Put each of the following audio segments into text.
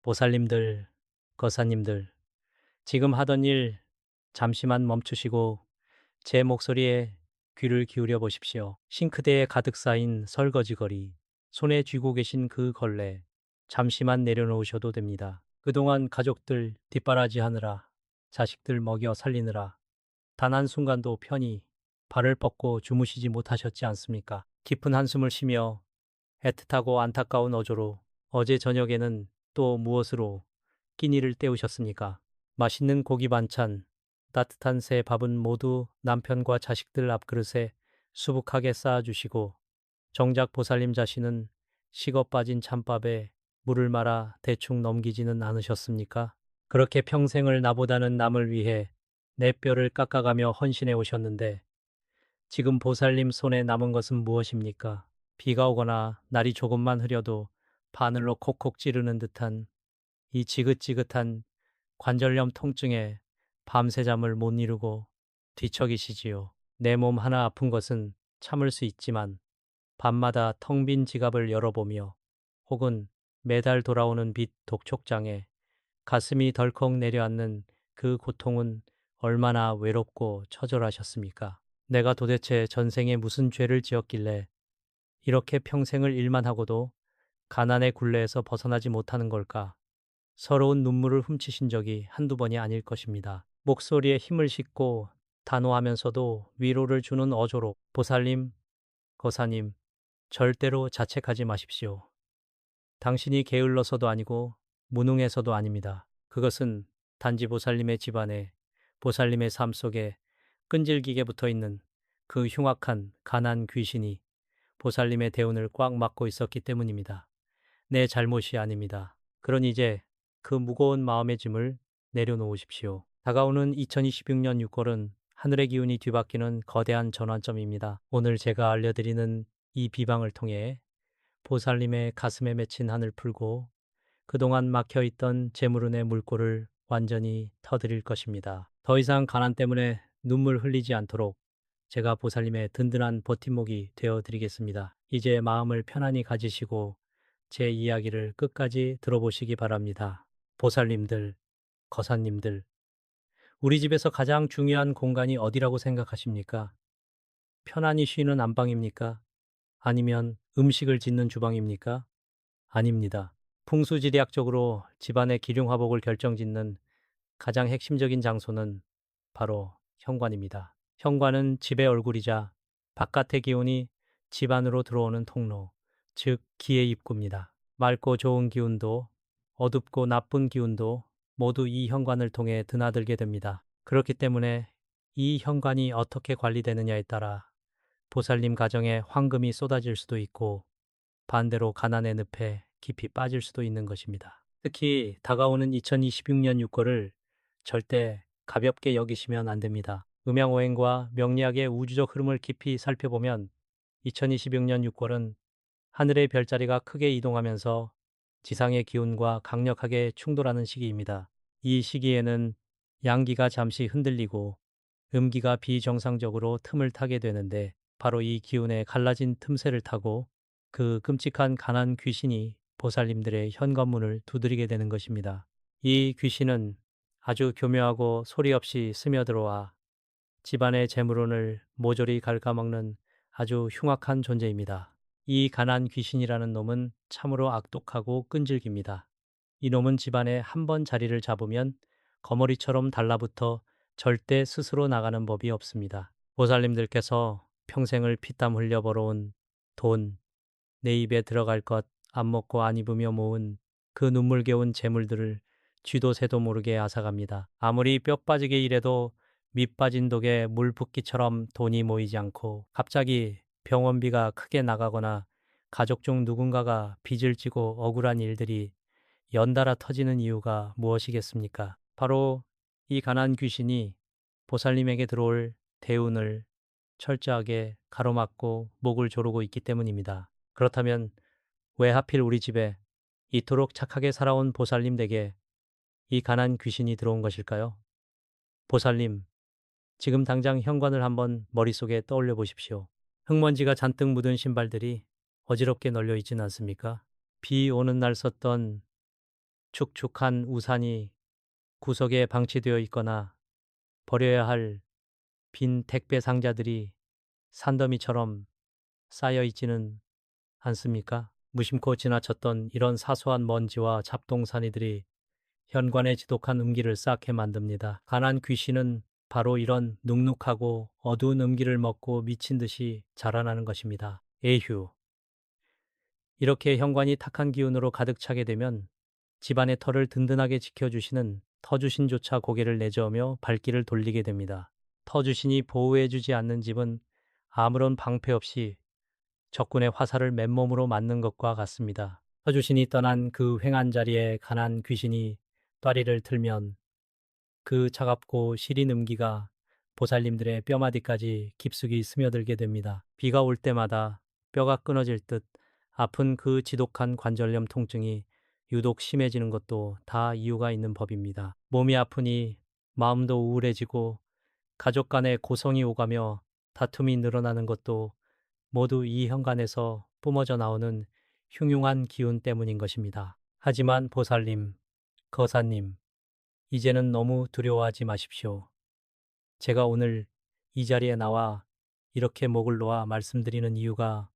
보살님들, 거사님들, 지금 하던 일 잠시만 멈추시고 제 목소리에 귀를 기울여 보십시오. 싱크대에 가득 쌓인 설거지거리, 손에 쥐고 계신 그 걸레, 잠시만 내려놓으셔도 됩니다. 그동안 가족들 뒷바라지 하느라, 자식들 먹여 살리느라, 단 한순간도 편히 발을 뻗고 주무시지 못하셨지 않습니까? 깊은 한숨을 쉬며 애틋하고 안타까운 어조로 어제 저녁에는 또 무엇으로 끼니를 때우셨습니까? 맛있는 고기 반찬, 따뜻한 새 밥은 모두 남편과 자식들 앞그릇에 수북하게 쌓아주시고 정작 보살님 자신은 식어 빠진 찬밥에 물을 말아 대충 넘기지는 않으셨습니까? 그렇게 평생을 나보다는 남을 위해 내 뼈를 깎아가며 헌신해 오셨는데 지금 보살님 손에 남은 것은 무엇입니까? 비가 오거나 날이 조금만 흐려도 바늘로 콕콕 찌르는 듯한 이 지긋지긋한 관절염 통증에 밤새 잠을 못 이루고 뒤척이시지요. 내 몸 하나 아픈 것은 참을 수 있지만 밤마다 텅 빈 지갑을 열어보며 혹은 매달 돌아오는 빚 독촉장에 가슴이 덜컥 내려앉는 그 고통은 얼마나 외롭고 처절하셨습니까? 내가 도대체 전생에 무슨 죄를 지었길래 이렇게 평생을 일만 하고도 가난의 굴레에서 벗어나지 못하는 걸까? 서러운 눈물을 훔치신 적이 한두 번이 아닐 것입니다. 목소리에 힘을 싣고 단호하면서도 위로를 주는 어조로 보살님, 거사님, 절대로 자책하지 마십시오. 당신이 게을러서도 아니고 무능해서도 아닙니다. 그것은 단지 보살님의 집안에 보살님의 삶 속에 끈질기게 붙어 있는 그 흉악한 가난 귀신이 보살님의 대운을 꽉 막고 있었기 때문입니다. 내 잘못이 아닙니다. 그러니 이제 그 무거운 마음의 짐을 내려놓으십시오. 다가오는 2026년 6월은 하늘의 기운이 뒤바뀌는 거대한 전환점입니다. 오늘 제가 알려드리는 이 비방을 통해 보살님의 가슴에 맺힌 한을 풀고 그동안 막혀있던 재물운의 물꼬를 완전히 터드릴 것입니다. 더 이상 가난 때문에 눈물 흘리지 않도록 제가 보살님의 든든한 버팀목이 되어 드리겠습니다. 이제 마음을 편안히 가지시고 제 이야기를 끝까지 들어보시기 바랍니다. 보살님들, 거사님들, 우리 집에서 가장 중요한 공간이 어디라고 생각하십니까? 편안히 쉬는 안방입니까? 아니면 음식을 짓는 주방입니까? 아닙니다. 풍수지리학적으로 집안의 기륭화복을 결정짓는 가장 핵심적인 장소는 바로 현관입니다. 현관은 집의 얼굴이자 바깥의 기운이 집 안으로 들어오는 통로, 즉 기의 입구입니다. 맑고 좋은 기운도 어둡고 나쁜 기운도 모두 이 현관을 통해 드나들게 됩니다. 그렇기 때문에 이 현관이 어떻게 관리되느냐에 따라 보살님 가정에 황금이 쏟아질 수도 있고 반대로 가난의 늪에 깊이 빠질 수도 있는 것입니다. 특히 다가오는 2026년 6월을 절대 가볍게 여기시면 안 됩니다. 음양오행과 명리학의 우주적 흐름을 깊이 살펴보면 2026년 6월은 하늘의 별자리가 크게 이동하면서 지상의 기운과 강력하게 충돌하는 시기입니다. 이 시기에는 양기가 잠시 흔들리고 음기가 비정상적으로 틈을 타게 되는데 바로 이 기운의 갈라진 틈새를 타고 그 끔찍한 가난 귀신이 보살님들의 현관문을 두드리게 되는 것입니다. 이 귀신은 아주 교묘하고 소리 없이 스며들어와 집안의 재물운을 모조리 갉아먹는 아주 흉악한 존재입니다. 이 가난 귀신이라는 놈은 참으로 악독하고 끈질깁니다. 이놈은 집안에 한 번 자리를 잡으면 거머리처럼 달라붙어 절대 스스로 나가는 법이 없습니다. 보살님들께서 평생을 피땀 흘려 벌어온 돈, 내 입에 들어갈 것 안 먹고 안 입으며 모은 그 눈물겨운 재물들을 쥐도 새도 모르게 앗아갑니다. 아무리 뼈 빠지게 일해도 밑 빠진 독에 물 붓기처럼 돈이 모이지 않고 갑자기 병원비가 크게 나가거나 가족 중 누군가가 빚을 지고 억울한 일들이 연달아 터지는 이유가 무엇이겠습니까? 바로 이 가난 귀신이 보살님에게 들어올 대운을 철저하게 가로막고 목을 조르고 있기 때문입니다. 그렇다면 왜 하필 우리 집에 이토록 착하게 살아온 보살님 댁에 이 가난 귀신이 들어온 것일까요? 보살님, 지금 당장 현관을 한번 머릿속에 떠올려 보십시오. 흙먼지가 잔뜩 묻은 신발들이 어지럽게 널려 있진 않습니까? 비 오는 날 썼던 축축한 우산이 구석에 방치되어 있거나 버려야 할 빈 택배 상자들이 산더미처럼 쌓여 있지는 않습니까? 무심코 지나쳤던 이런 사소한 먼지와 잡동사니들이 현관의 지독한 음기를 쌓게 만듭니다. 가난 귀신은 바로 이런 눅눅하고 어두운 음기를 먹고 미친 듯이 자라나는 것입니다. 에휴. 이렇게 현관이 탁한 기운으로 가득 차게 되면 집안의 터를 든든하게 지켜주시는 터주신조차 고개를 내저으며 발길을 돌리게 됩니다. 터주신이 보호해주지 않는 집은 아무런 방패 없이 적군의 화살을 맨몸으로 맞는 것과 같습니다. 터주신이 떠난 그 횡한 자리에 가난 귀신이 또리를 틀면 그 차갑고 시린 음기가 보살님들의 뼈마디까지 깊숙이 스며들게 됩니다. 비가 올 때마다 뼈가 끊어질 듯 아픈 그 지독한 관절염 통증이 유독 심해지는 것도 다 이유가 있는 법입니다. 몸이 아프니 마음도 우울해지고 가족 간의 고성이 오가며 다툼이 늘어나는 것도 모두 이 현관에서 뿜어져 나오는 흉흉한 기운 때문인 것입니다. 하지만 보살님, 거사님, 이제는 너무 두려워하지 마십시오. 제가 오늘 이 자리에 나와 이렇게 목을 놓아 말씀드리는 이유가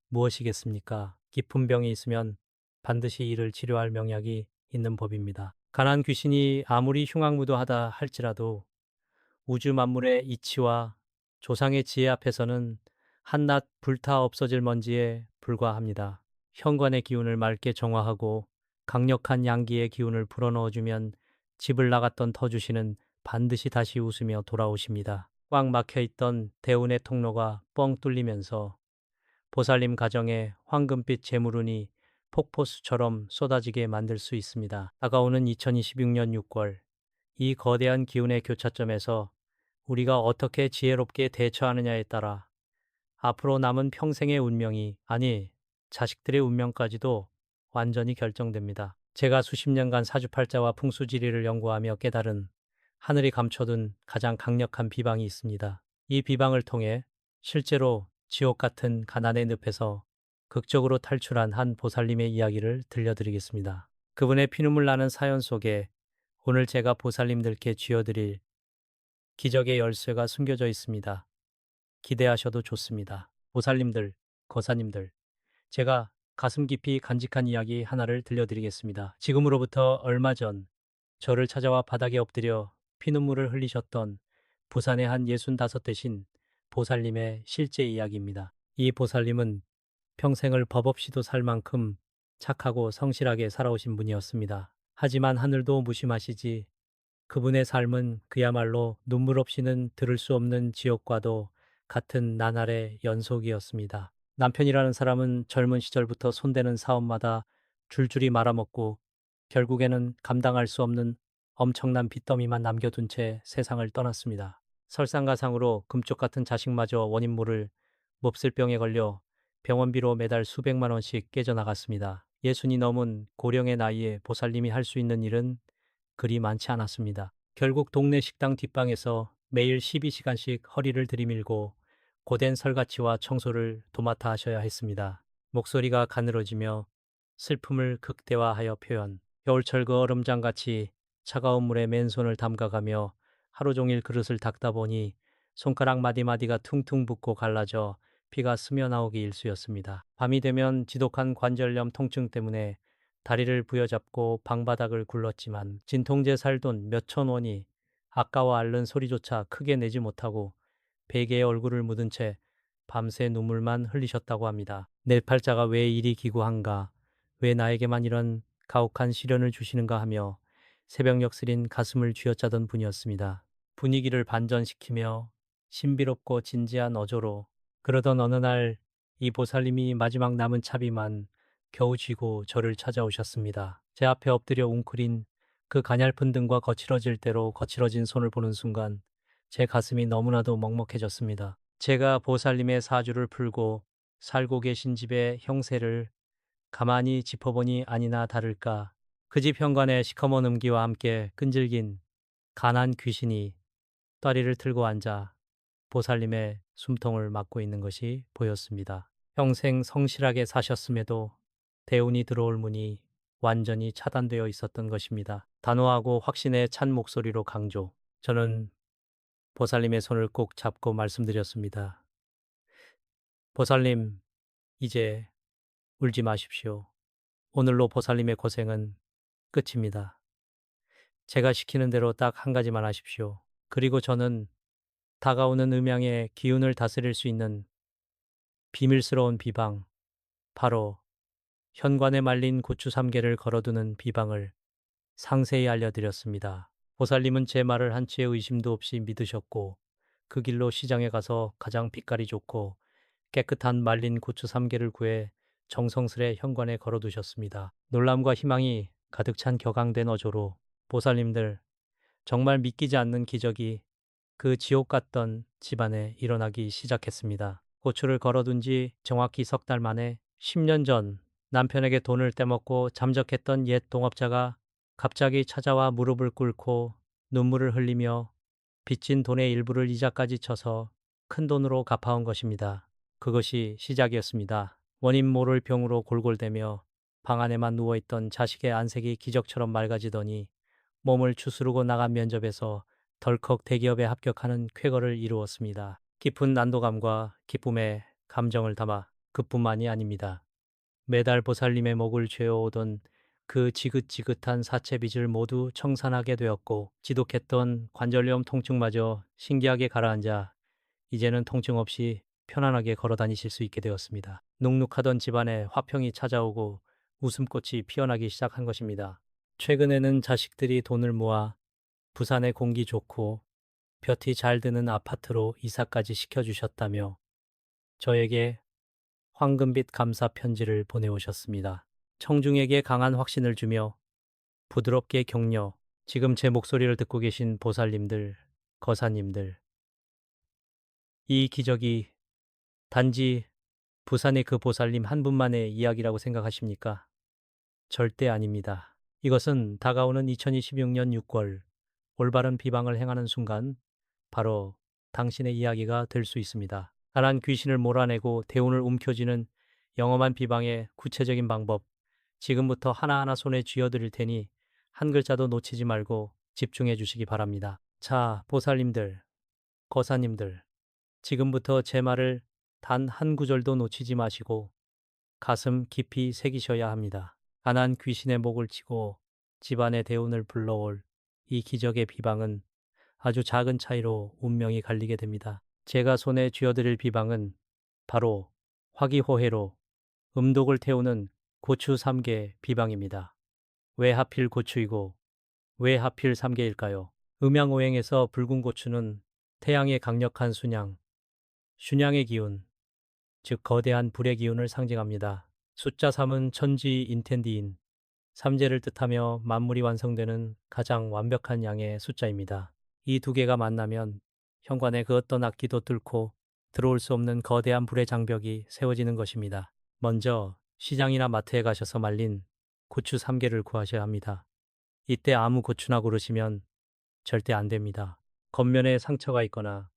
무엇이겠습니까? 깊은 병이 있으면 반드시 이를 치료할 명약이 있는 법입니다. 가난 귀신이 아무리 흉악무도하다 할지라도 우주 만물의 이치와 조상의 지혜 앞에서는 한낱 불타 없어질 먼지에 불과합니다. 현관의 기운을 맑게 정화하고 강력한 양기의 기운을 불어넣어주면 집을 나갔던 터주신은 반드시 다시 웃으며 돌아오십니다. 꽉 막혀있던 대운의 통로가 뻥 뚫리면서 보살님 가정에 황금빛 재물운이 폭포수처럼 쏟아지게 만들 수 있습니다. 다가오는 2026년 6월, 이 거대한 기운의 교차점에서 우리가 어떻게 지혜롭게 대처하느냐에 따라 앞으로 남은 평생의 운명이, 아니, 자식들의 운명까지도 완전히 결정됩니다. 제가 수십 년간 사주팔자와 풍수지리를 연구하며 깨달은 하늘이 감춰둔 가장 강력한 비방이 있습니다. 이 비방을 통해 실제로 지옥 같은 가난의 늪에서 극적으로 탈출한 한 보살님의 이야기를 들려드리겠습니다. 그분의 피눈물 나는 사연 속에 오늘 제가 보살님들께 쥐어드릴 기적의 열쇠가 숨겨져 있습니다. 기대하셔도 좋습니다. 보살님들, 거사님들, 제가 가슴 깊이 간직한 이야기 하나를 들려드리겠습니다. 지금으로부터 얼마 전 저를 찾아와 바닥에 엎드려 피눈물을 흘리셨던 부산의 한 65대신 보살님의 실제 이야기입니다. 이 보살님은 평생을 법 없이도 살 만큼 착하고 성실하게 살아오신 분이었습니다. 하지만 하늘도 무심하시지 그분의 삶은 그야말로 눈물 없이는 들을 수 없는 지옥과도 같은 나날의 연속이었습니다. 남편이라는 사람은 젊은 시절부터 손대는 사업마다 줄줄이 말아먹고 결국에는 감당할 수 없는 엄청난 빚더미만 남겨둔 채 세상을 떠났습니다. 설상가상으로 금쪽 같은 자식마저 원인 모를 몹쓸 병에 걸려 병원비로 매달 수백만 원씩 깨져나갔습니다. 예순이 넘은 고령의 나이에 보살님이 할 수 있는 일은 그리 많지 않았습니다. 결국 동네 식당 뒷방에서 매일 12시간씩 허리를 들이밀고 고된 설거지와 청소를 도맡아 하셔야 했습니다. 목소리가 가늘어지며 슬픔을 극대화하여 표현. 겨울철 그 얼음장같이 차가운 물에 맨손을 담가가며 하루 종일 그릇을 닦다 보니 손가락 마디마디가 퉁퉁 붓고 갈라져 피가 스며나오기 일쑤였습니다. 밤이 되면 지독한 관절염 통증 때문에 다리를 부여잡고 방바닥을 굴렀지만 진통제 살 돈 몇천 원이 아까워 앓는 소리조차 크게 내지 못하고 베개에 얼굴을 묻은 채 밤새 눈물만 흘리셨다고 합니다. 내 팔자가 왜 이리 기구한가? 왜 나에게만 이런 가혹한 시련을 주시는가 하며 새벽녘 쓰린 가슴을 쥐어짜던 분이었습니다. 분위기를 반전시키며 신비롭고 진지한 어조로 그러던 어느 날 이 보살님이 마지막 남은 차비만 겨우 쥐고 저를 찾아오셨습니다. 제 앞에 엎드려 웅크린 그 가냘픈 등과 거칠어질 대로 거칠어진 손을 보는 순간 제 가슴이 너무나도 먹먹해졌습니다. 제가 보살님의 사주를 풀고 살고 계신 집의 형세를 가만히 짚어보니 아니나 다를까 그 집 현관에 시커먼 음기와 함께 끈질긴 가난 귀신이 떠리를 틀고 앉아 보살님의 숨통을 막고 있는 것이 보였습니다. 평생 성실하게 사셨음에도 대운이 들어올 무니 완전히 차단되어 있었던 것입니다. 단호하고 확신에 찬 목소리로 강조. 저는 보살님의 손을 꼭 잡고 말씀드렸습니다. 보살님, 이제 울지 마십시오. 오늘로 보살님의 고생은 끝입니다. 제가 시키는 대로 딱 한 가지만 하십시오. 그리고 저는 다가오는 음양의 기운을 다스릴 수 있는 비밀스러운 비방, 바로 현관에 말린 고추 3개를 걸어두는 비방을 상세히 알려드렸습니다. 보살님은 제 말을 한치의 의심도 없이 믿으셨고 그 길로 시장에 가서 가장 빛깔이 좋고 깨끗한 말린 고추 3개를 구해 정성스레 현관에 걸어두셨습니다. 놀람과 희망이 가득 찬 격앙된 어조로 보살님들, 정말 믿기지 않는 기적이 그 지옥 같던 집안에 일어나기 시작했습니다. 고추를 걸어둔 지 정확히 석 달 만에 10년 전 남편에게 돈을 떼먹고 잠적했던 옛 동업자가 갑자기 찾아와 무릎을 꿇고 눈물을 흘리며 빚진 돈의 일부를 이자까지 쳐서 큰 돈으로 갚아온 것입니다. 그것이 시작이었습니다. 원인 모를 병으로 골골대며 방 안에만 누워있던 자식의 안색이 기적처럼 맑아지더니 몸을 추스르고 나간 면접에서 덜컥 대기업에 합격하는 쾌거를 이루었습니다. 깊은 안도감과 기쁨의 감정을 담아 그뿐만이 아닙니다. 매달 보살님의 목을 죄어오던 그 지긋지긋한 사채빚을 모두 청산하게 되었고 지독했던 관절염 통증마저 신기하게 가라앉아 이제는 통증 없이 편안하게 걸어 다니실 수 있게 되었습니다. 눅눅하던 집안에 화평이 찾아오고 웃음꽃이 피어나기 시작한 것입니다. 최근에는 자식들이 돈을 모아 부산의 공기 좋고 볕이 잘 드는 아파트로 이사까지 시켜주셨다며 저에게 황금빛 감사 편지를 보내오셨습니다. 청중에게 강한 확신을 주며 부드럽게 격려. 지금 제 목소리를 듣고 계신 보살님들, 거사님들. 이 기적이 단지 부산의 그 보살님 한 분만의 이야기라고 생각하십니까? 절대 아닙니다. 이것은 다가오는 2026년 6월 올바른 비방을 행하는 순간 바로 당신의 이야기가 될 수 있습니다. 가난 귀신을 몰아내고 대운을 움켜쥐는 영험한 비방의 구체적인 방법, 지금부터 하나하나 손에 쥐어드릴 테니 한 글자도 놓치지 말고 집중해 주시기 바랍니다. 자, 보살님들, 거사님들, 지금부터 제 말을 단 한 구절도 놓치지 마시고 가슴 깊이 새기셔야 합니다. 가난 귀신의 목을 치고 집안의 대운을 불러올 이 기적의 비방은 아주 작은 차이로 운명이 갈리게 됩니다. 제가 손에 쥐어드릴 비방은 바로 화기호해로 음독을 태우는 고추 3개 비방입니다. 왜 하필 고추이고 왜 하필 3개일까요? 음양오행에서 붉은 고추는 태양의 강력한 순양, 슌양의 기운, 즉 거대한 불의 기운을 상징합니다. 숫자 3은 천지 인텐디인, 삼재를 뜻하며 만물이 완성되는 가장 완벽한 양의 숫자입니다. 이 두 개가 만나면 현관에 그 어떤 악기도 뚫고 들어올 수 없는 거대한 불의 장벽이 세워지는 것입니다. 먼저 시장이나 마트에 가셔서 말린 고추 3개를 구하셔야 합니다. 이때 아무 고추나 고르시면 절대 안 됩니다. 겉면에 상처가 있거나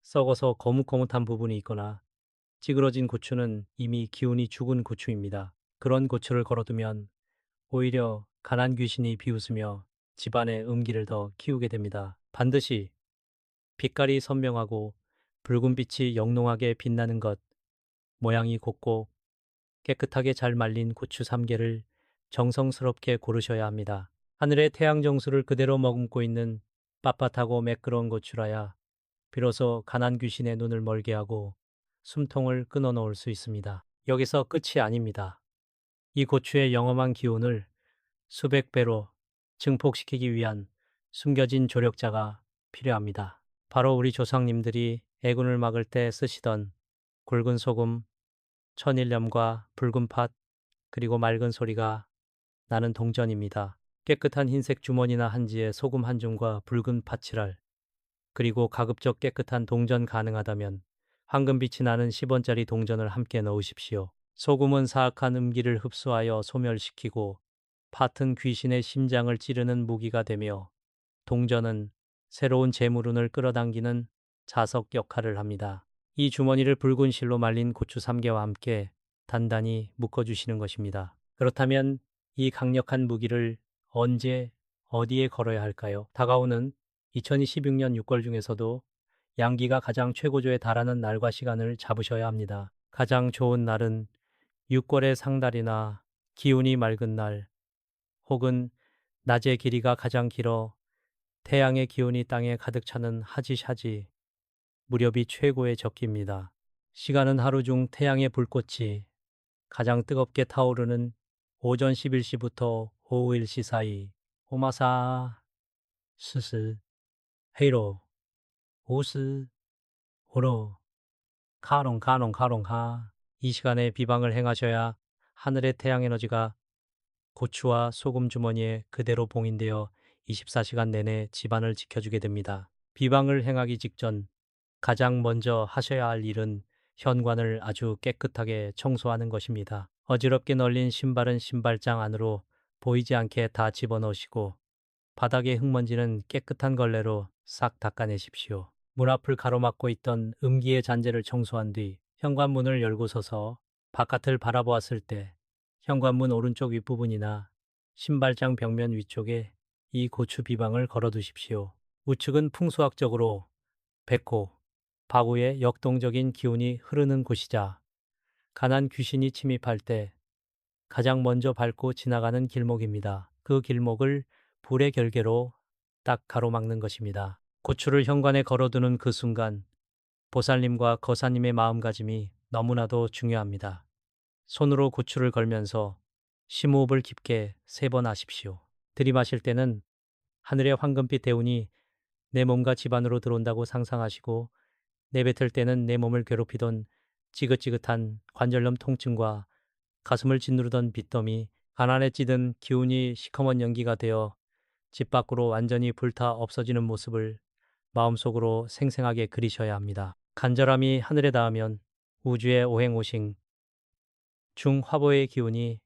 썩어서 거뭇거뭇한 부분이 있거나 찌그러진 고추는 이미 기운이 죽은 고추입니다. 그런 고추를 걸어두면 오히려 가난 귀신이 비웃으며 집안의 음기를 더 키우게 됩니다. 반드시 빛깔이 선명하고 붉은 빛이 영롱하게 빛나는 것, 모양이 곱고 깨끗하게 잘 말린 고추 3개를 정성스럽게 고르셔야 합니다. 하늘의 태양 정수를 그대로 머금고 있는 빳빳하고 매끄러운 고추라야 비로소 가난 귀신의 눈을 멀게 하고 숨통을 끊어 놓을 수 있습니다. 여기서 끝이 아닙니다. 이 고추의 영험한 기운을 수백 배로 증폭시키기 위한 숨겨진 조력자가 필요합니다. 바로 우리 조상님들이 애군을 막을 때 쓰시던 굵은 소금, 천일염과 붉은 팥, 그리고 맑은 소리가 나는 동전입니다. 깨끗한 흰색 주머니나 한지에 소금 한 줌과 붉은 팥칠알, 그리고 가급적 깨끗한 동전 가능하다면 황금빛이 나는 10원짜리 동전을 함께 넣으십시오. 소금은 사악한 음기를 흡수하여 소멸시키고 팥은 귀신의 심장을 찌르는 무기가 되며 동전은 새로운 재물운을 끌어당기는 자석 역할을 합니다. 이 주머니를 붉은 실로 말린 고추 3개와 함께 단단히 묶어주시는 것입니다. 그렇다면 이 강력한 무기를 언제 어디에 걸어야 할까요? 다가오는 2026년 6월 중에서도 양기가 가장 최고조에 달하는 날과 시간을 잡으셔야 합니다. 가장 좋은 날은 6월의 상달이나 기온이 맑은 날, 혹은 낮의 길이가 가장 길어 태양의 기운이 땅에 가득 차는 하지샤지 무렵이 최고의 적기입니다. 시간은 하루 중 태양의 불꽃이 가장 뜨겁게 타오르는 오전 11시부터 오후 1시 사이. 오마사 스스 헤이로 오스 오로 카롱 이 시간에 비방을 행하셔야 하늘의 태양 에너지가 고추와 소금 주머니에 그대로 봉인되어 24시간 내내 집안을 지켜주게 됩니다. 비방을 행하기 직전 가장 먼저 하셔야 할 일은 현관을 아주 깨끗하게 청소하는 것입니다. 어지럽게 널린 신발은 신발장 안으로 보이지 않게 다 집어넣으시고 바닥의 흙먼지는 깨끗한 걸레로 싹 닦아내십시오. 문 앞을 가로막고 있던 음기의 잔재를 청소한 뒤 현관문을 열고 서서 바깥을 바라보았을 때 현관문 오른쪽 윗부분이나 신발장 벽면 위쪽에 이 고추 비방을 걸어두십시오. 우측은 풍수학적으로 백호, 바구의 역동적인 기운이 흐르는 곳이자 가난 귀신이 침입할 때 가장 먼저 밟고 지나가는 길목입니다. 그 길목을 불의 결계로 딱 가로막는 것입니다. 고추를 현관에 걸어두는 그 순간 보살님과 거사님의 마음가짐이 너무나도 중요합니다. 손으로 고추를 걸면서 심호흡을 깊게 3번 하십시오. 들이마실 때는 하늘의 황금빛 대운이 내 몸과 집안으로 들어온다고 상상하시고, 내뱉을 때는 내 몸을 괴롭히던 지긋지긋한 관절염 통증과 가슴을 짓누르던 빚더미, 가난에 찌든 기운이 시커먼 연기가 되어 집 밖으로 완전히 불타 없어지는 모습을 마음속으로 생생하게 그리셔야 합니다. 간절함이 하늘에 닿으면 우주의 오행오싱 중화보의 기운이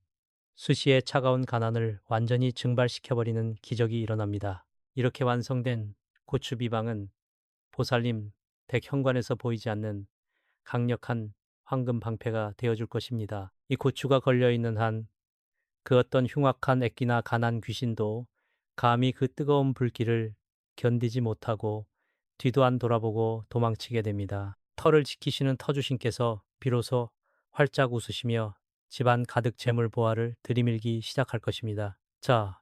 수시의 차가운 가난을 완전히 증발시켜버리는 기적이 일어납니다. 이렇게 완성된 고추 비방은 보살님 댁 현관에서 보이지 않는 강력한 황금 방패가 되어줄 것입니다. 이 고추가 걸려있는 한 그 어떤 흉악한 액기나 가난 귀신도 감히 그 뜨거운 불길을 견디지 못하고 뒤도 안 돌아보고 도망치게 됩니다. 터를 지키시는 터주신께서 비로소 활짝 웃으시며 집안 가득 재물 보화를 들이밀기 시작할 것입니다. 자,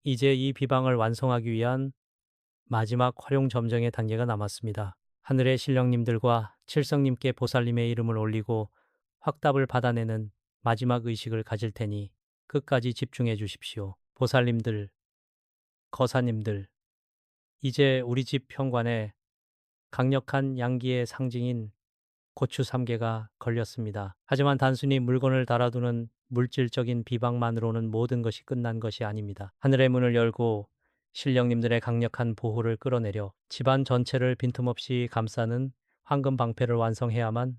이제 이 비방을 완성하기 위한 마지막 활용 점정의 단계가 남았습니다. 하늘의 신령님들과 칠성님께 보살님의 이름을 올리고 확답을 받아내는 마지막 의식을 가질 테니 끝까지 집중해 주십시오. 보살님들, 거사님들, 이제 우리 집 현관에 강력한 양기의 상징인 고추 3개가 걸렸습니다. 하지만 단순히 물건을 달아두는 물질적인 비방만으로는 모든 것이 끝난 것이 아닙니다. 하늘의 문을 열고 신령님들의 강력한 보호를 끌어내려 집안 전체를 빈틈없이 감싸는 황금 방패를 완성해야만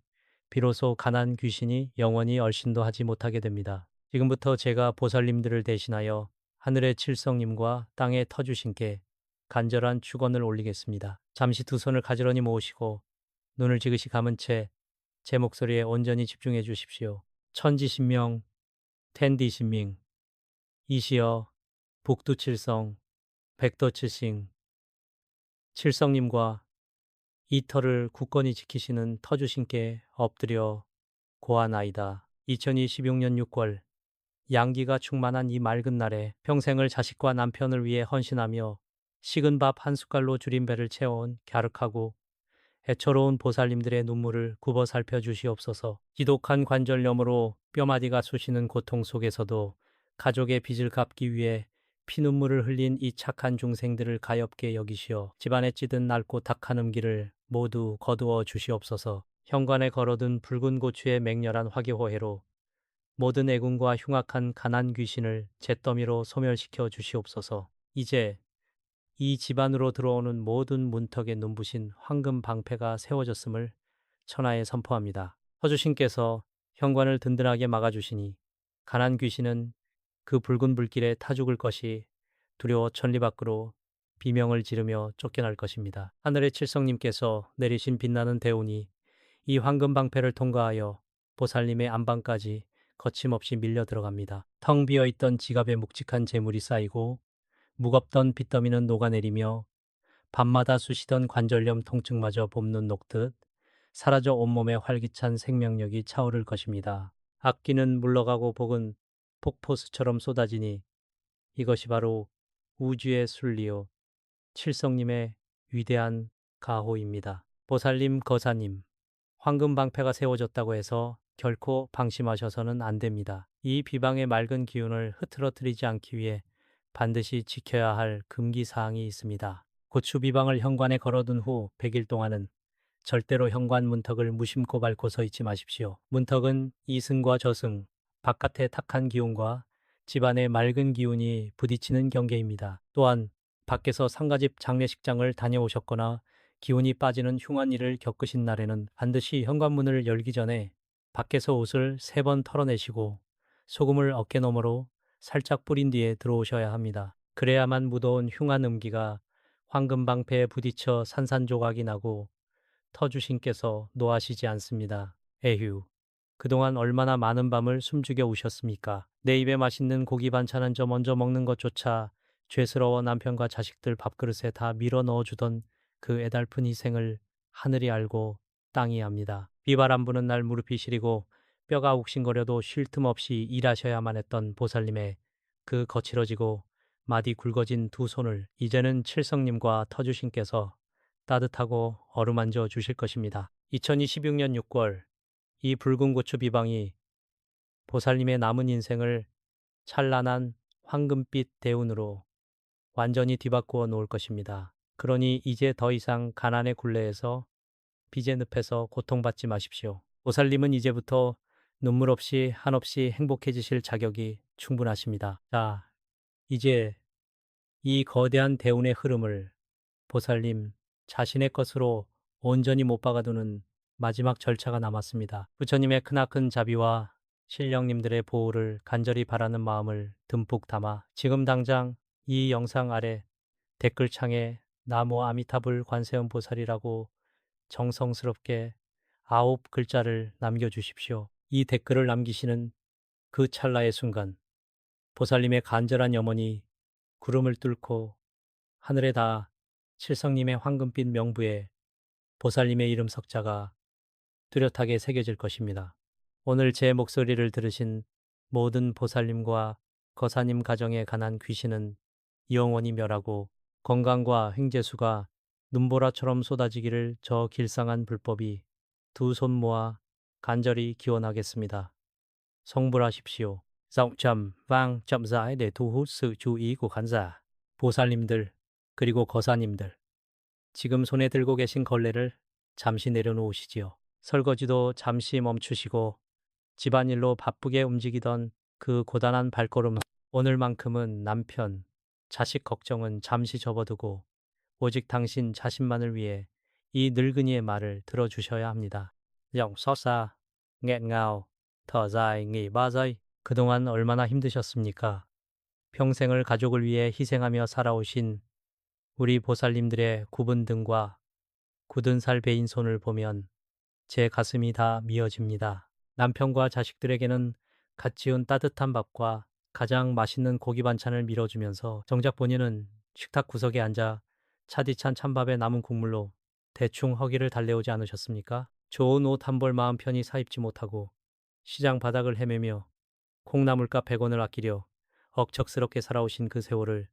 비로소 가난 귀신이 영원히 얼씬도 하지 못하게 됩니다. 지금부터 제가 보살님들을 대신하여 하늘의 칠성님과 땅의 터주신께 간절한 축원을 올리겠습니다. 잠시 두 손을 가지런히 모으시고 눈을 지그시 감은 채 제 목소리에 온전히 집중해 주십시오. 천지신명, 텐디신밍, 이시여, 북두칠성, 백도칠싱, 칠성님과 이 터를 굳건히 지키시는 터주신께 엎드려 고하나이다. 2026년 6월 양기가 충만한 이 맑은 날에 평생을 자식과 남편을 위해 헌신하며 식은 밥 한 숟갈로 줄인 배를 채워온 갸륵하고 애처로운 보살님들의 눈물을 굽어 살펴주시옵소서. 지독한 관절염으로 뼈마디가 쑤시는 고통 속에서도 가족의 빚을 갚기 위해 피눈물을 흘린 이 착한 중생들을 가엾게 여기시어 집안에 찌든 낡고 탁한 음기를 모두 거두어 주시옵소서. 현관에 걸어둔 붉은 고추의 맹렬한 화기호해로 모든 애군과 흉악한 가난 귀신을 잿더미로 소멸시켜 주시옵소서. 이제 이 집안으로 들어오는 모든 문턱에 눈부신 황금 방패가 세워졌음을 천하에 선포합니다. 터주신께서 현관을 든든하게 막아주시니 가난 귀신은 그 붉은 불길에 타 죽을 것이 두려워 천리 밖으로 비명을 지르며 쫓겨날 것입니다. 하늘의 칠성님께서 내리신 빛나는 대운이 이 황금 방패를 통과하여 보살님의 안방까지 거침없이 밀려 들어갑니다. 텅 비어있던 지갑에 묵직한 재물이 쌓이고 무겁던 빚더미는 녹아내리며 밤마다 쑤시던 관절염 통증마저 봄눈 녹듯 사라져 온몸에 활기찬 생명력이 차오를 것입니다. 악기는 물러가고 복은 폭포수처럼 쏟아지니 이것이 바로 우주의 순리요 칠성님의 위대한 가호입니다. 보살님, 거사님, 황금방패가 세워졌다고 해서 결코 방심하셔서는 안 됩니다. 이 비방의 맑은 기운을 흐트러뜨리지 않기 위해 반드시 지켜야 할 금기사항이 있습니다. 고추 비방을 현관에 걸어둔 후 100일 동안은 절대로 현관 문턱을 무심코 밟고 서 있지 마십시오. 문턱은 이승과 저승, 바깥의 탁한 기운과 집안의 맑은 기운이 부딪히는 경계입니다. 또한 밖에서 상가집 장례식장을 다녀오셨거나 기운이 빠지는 흉한 일을 겪으신 날에는 반드시 현관문을 열기 전에 밖에서 옷을 3번 털어내시고 소금을 어깨 너머로 살짝 뿌린 뒤에 들어오셔야 합니다. 그래야만 무더운 흉한 음기가 황금방패에 부딪혀 산산조각이 나고 터주신께서 노하시지 않습니다. 에휴, 그동안 얼마나 많은 밤을 숨죽여 우셨습니까? 내 입에 맛있는 고기 반찬은 저 먼저 먹는 것조차 죄스러워 남편과 자식들 밥그릇에 다 밀어 넣어주던 그 애달픈 희생을 하늘이 알고 땅이 압니다. 비바람 부는 날 무릎이 시리고 뼈가 욱신거려도 쉴 틈 없이 일하셔야만 했던 보살님의 그 거칠어지고 마디 굵어진 두 손을 이제는 칠성님과 터주신께서 따뜻하고 어루만져 주실 것입니다. 2026년 6월 이 붉은 고추 비방이 보살님의 남은 인생을 찬란한 황금빛 대운으로 완전히 뒤바꾸어 놓을 것입니다. 그러니 이제 더 이상 가난의 굴레에서 빚의 늪에서 고통받지 마십시오. 보살님은 이제부터 눈물 없이 한없이 행복해지실 자격이 충분하십니다. 자, 이제 이 거대한 대운의 흐름을 보살님 자신의 것으로 온전히 못 박아두는 마지막 절차가 남았습니다. 부처님의 크나큰 자비와 신령님들의 보호를 간절히 바라는 마음을 듬뿍 담아 지금 당장 이 영상 아래 댓글창에 나무 아미타불 관세음 보살이라고 정성스럽게 9글자를 남겨주십시오. 이 댓글을 남기시는 그 찰나의 순간 보살님의 간절한 염원이 구름을 뚫고 하늘에 닿아 칠성님의 황금빛 명부에 보살님의 이름 석자가 뚜렷하게 새겨질 것입니다. 오늘 제 목소리를 들으신 모든 보살님과 거사님 가정에 관한 귀신은 영원히 멸하고 건강과 횡재수가 눈보라처럼 쏟아지기를 저 길상한 불법이 두 손 모아 간절히 기원하겠습니다. 성불하십시오. Giọng trầm vang chậm rãi để thu hút sự chú ý của khán giả. 보살님들 그리고 거사님들 지금 손에 들고 계신 걸레를 잠시 내려놓으시지요. 설거지도 잠시 멈추시고 집안일로 바쁘게 움직이던 그 고단한 발걸음 오늘만큼은 남편, 자식 걱정은 잠시 접어두고 오직 당신 자신만을 위해 이 늙은이의 말을 들어주셔야 합니다. Giọng xót xa, nghẹn ngào, thở dài nghỉ 3 giây. 그동안 얼마나 힘드셨습니까? 평생을 가족을 위해 희생하며 살아오신 우리 보살님들의 굽은 등과 굳은 살 베인 손을 보면 제 가슴이 다 미어집니다. 남편과 자식들에게는 갓 지은 따뜻한 밥과 가장 맛있는 고기 반찬을 밀어주면서 정작 본인은 식탁 구석에 앉아 차디찬 찬밥에 남은 국물로 대충 허기를 달래오지 않으셨습니까? 좋은 옷 한 벌 마음 편히 사입지 못하고 시장 바닥을 헤매며 콩나물값 100원을 아끼려 억척스럽게 살아오신 그 세월을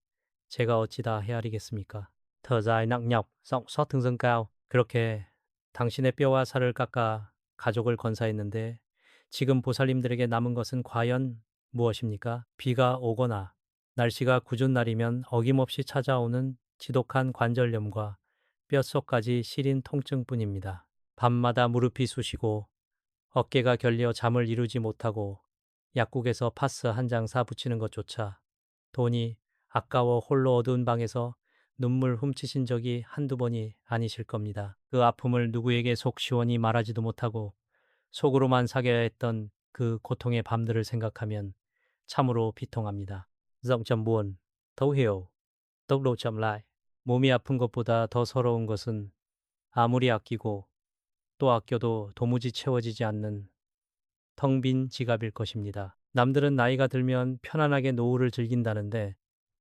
제가 어찌 다 헤아리겠습니까? Thở dài nặng nhọc, giọng xót thương dâng cao. 그렇게 당신의 뼈와 살을 깎아 가족을 건사했는데 지금 보살님들에게 남은 것은 과연 무엇입니까? 비가 오거나 날씨가 궂은 날이면 어김없이 찾아오는 지독한 관절염과 뼛속까지 시린 통증뿐입니다. 밤마다 무릎이 쑤시고 어깨가 결려 잠을 이루지 못하고 약국에서 파스 한 장 사 붙이는 것조차 돈이 아까워 홀로 어두운 방에서 눈물 훔치신 적이 한두 번이 아니실 겁니다. 그 아픔을 누구에게 속 시원히 말하지도 못하고 속으로만 사겨야 했던 그 고통의 밤들을 생각하면 참으로 비통합니다. Giọng trầm buồn, thấu hiểu, tốc độ chậm lại. 몸이 아픈 것보다 더 서러운 것은 아무리 아끼고 또 아껴도 도무지 채워지지 않는 텅 빈 지갑일 것입니다. 남들은 나이가 들면 편안하게 노후를 즐긴다는데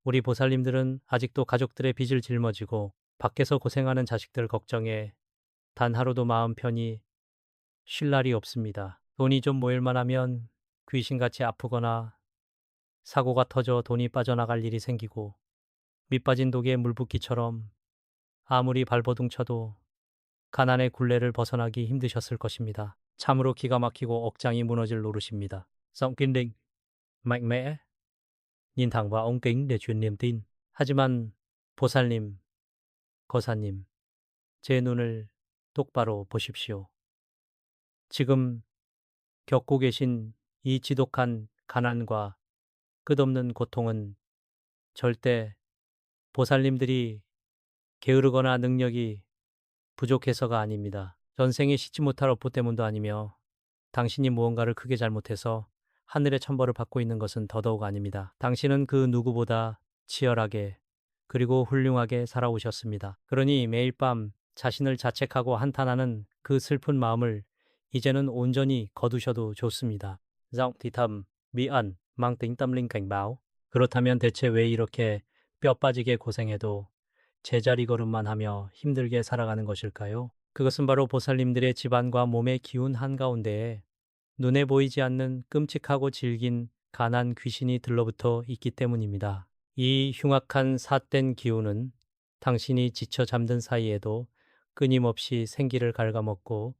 우리 보살님들은 아직도 가족들의 빚을 짊어지고 밖에서 고생하는 자식들 걱정에 단 하루도 마음 편히 쉴 날이 없습니다. 돈이 좀 모일만 하면 귀신같이 아프거나 사고가 터져 돈이 빠져나갈 일이 생기고 밑빠진 독에 물 붓기처럼 아무리 발버둥 쳐도 가난의 굴레를 벗어나기 힘드셨을 것입니다. 참으로 기가 막히고 억장이 무너질 노릇입니다. Giọng kiên định, mạnh mẽ, nhìn thẳng vào ống kính để truyền niềm tin. 하지만 보살님, 거사님, 제 눈을 똑바로 보십시오. 지금 겪고 계신 이 지독한 가난과 끝없는 고통은 절대 보살님들이 게으르거나 능력이 부족해서가 아닙니다. 전생에 씻지 못할 업보 때문도 아니며 당신이 무언가를 크게 잘못해서 하늘의 천벌을 받고 있는 것은 더더욱 아닙니다. 당신은 그 누구보다 치열하게 그리고 훌륭하게 살아오셨습니다. 그러니 매일 밤 자신을 자책하고 한탄하는 그 슬픈 마음을 이제는 온전히 거두셔도 좋습니다. Giọng thì thầm, bí ẩn, mang tính tâm linh cảnh báo. 그렇다면 대체 왜 이렇게 뼈 빠지게 고생해도 제자리 걸음만 하며 힘들게 살아가는 것일까요? 그것은 바로 보살님들의 집안과 몸의 기운 한가운데에 눈에 보이지 않는 끔찍하고 질긴 가난 귀신이 들러붙어 있기 때문입니다. 이 흉악한 삿된 기운은 당신이 지쳐 잠든 사이에도 끊임없이 생기를 갉아먹고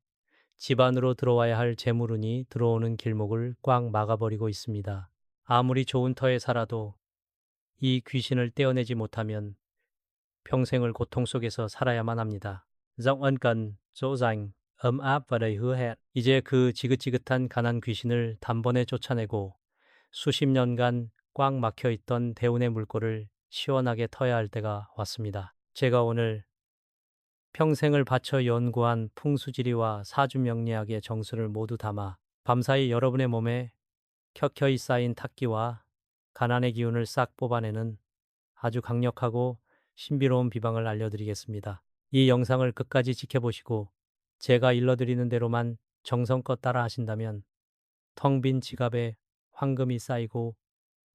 집 안으로 들어와야 할 재물운이 들어오는 길목을 꽉 막아버리고 있습니다. 아무리 좋은 터에 살아도 이 귀신을 떼어내지 못하면 평생을 고통 속에서 살아야만 합니다. Giọng ân cần, dỗ dành, ấm áp và đầy hứa hẹn. 이제 그 지긋지긋한 가난 귀신을 단번에 쫓아내고 수십 년간 꽉 막혀 있던 대운의 물꼬를 시원하게 터야 할 때가 왔습니다. 제가 오늘 평생을 바쳐 연구한 풍수지리와 사주명리학의 정수를 모두 담아 밤사이 여러분의 몸에 켜켜이 쌓인 탁기와 가난의 기운을 싹 뽑아내는 아주 강력하고 신비로운 비방을 알려드리겠습니다. 이 영상을 끝까지 지켜보시고 제가 일러드리는 대로만 정성껏 따라 하신다면 텅 빈 지갑에 황금이 쌓이고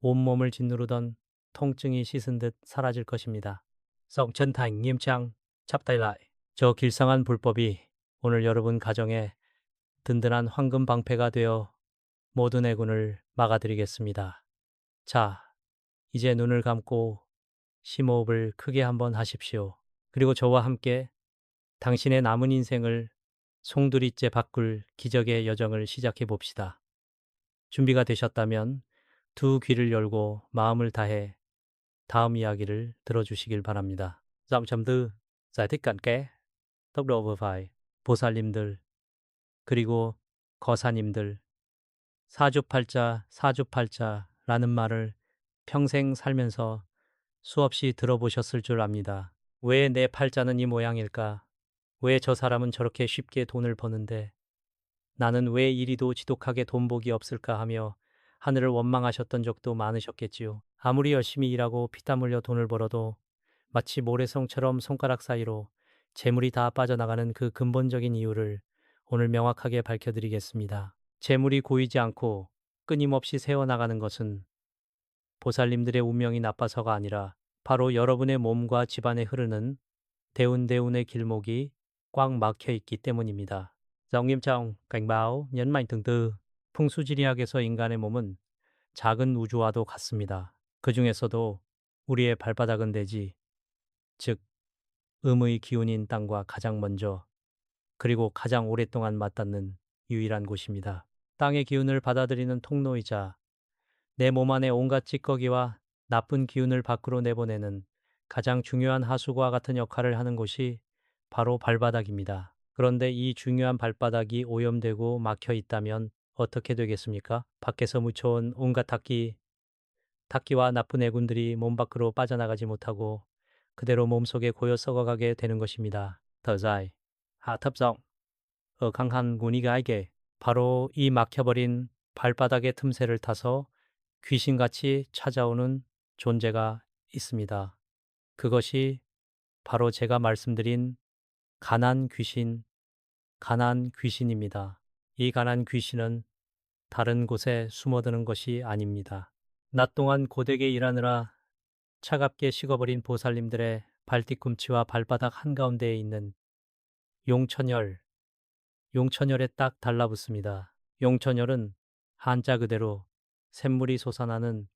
온몸을 짓누르던 통증이 씻은 듯 사라질 것입니다. Giọng chân thành nghiêm trang, chắp tay lại. 저 길상한 불법이 오늘 여러분 가정에 든든한 황금 방패가 되어 모든 해군을 막아드리겠습니다. 자, 이제 눈을 감고 심호흡을 크게 한번 하십시오. 그리고 저와 함께 당신의 남은 인생을 송두리째 바꿀 기적의 여정을 시작해 봅시다. 준비가 되셨다면 두 귀를 열고 마음을 다해 다음 이야기를 들어주시길 바랍니다. Giọng trầm tư, giải thích cặn kẽ, tốc độ vừa phải. 보살님들, 그리고 거사님들, 사주팔자, 사주팔자라는 말을 평생 살면서 수없이 들어보셨을 줄 압니다. 왜 내 팔자는 이 모양일까? 왜 저 사람은 저렇게 쉽게 돈을 버는데 나는 왜 이리도 지독하게 돈 복이 없을까 하며 하늘을 원망하셨던 적도 많으셨겠지요. 아무리 열심히 일하고 피땀 흘려 돈을 벌어도 마치 모래성처럼 손가락 사이로 재물이 다 빠져나가는 그 근본적인 이유를 오늘 명확하게 밝혀드리겠습니다. 재물이 고이지 않고 끊임없이 새어나가는 것은 보살님들의 운명이 나빠서가 아니라 바로 여러분의 몸과 집안에 흐르는 대운대운의 길목이 꽉 막혀 있기 때문입니다. Giọng nghiêm trọng, cảnh báo, nhấn mạnh từng từ. 풍수지리학에서 인간의 몸은 작은 우주와도 같습니다. 그 중에서도 우리의 발바닥은 대지, 즉 음의 기운인 땅과 가장 먼저 그리고 가장 오랫동안 맞닿는 유일한 곳입니다. 땅의 기운을 받아들이는 통로이자 내 몸 안의 온갖 찌꺼기와 나쁜 기운을 밖으로 내보내는 가장 중요한 하수구와 같은 역할을 하는 곳이 바로 발바닥입니다. 그런데 이 중요한 발바닥이 오염되고 막혀 있다면 어떻게 되겠습니까? 밖에서 묻혀온 온갖 탁기와 나쁜 애군들이 몸 밖으로 빠져나가지 못하고 그대로 몸속에 고여 썩어가게 되는 것입니다. Thở dài, hạ thấp giọng, ở khăng khăn của 니가에게 바로 이 막혀버린 발바닥의 틈새를 타서 귀신같이 찾아오는 존재가 있습니다. 그것이 바로 제가 말씀드린 가난 귀신입니다. 이 가난 귀신은 다른 곳에 숨어드는 것이 아닙니다. 낮 동안 고되게 일하느라 차갑게 식어버린 보살님들의 발뒤꿈치와 발바닥 한가운데에 있는 용천열, 용천열에 딱 달라붙습니다. 용천열은 한자 그대로 샘물이 솟아나는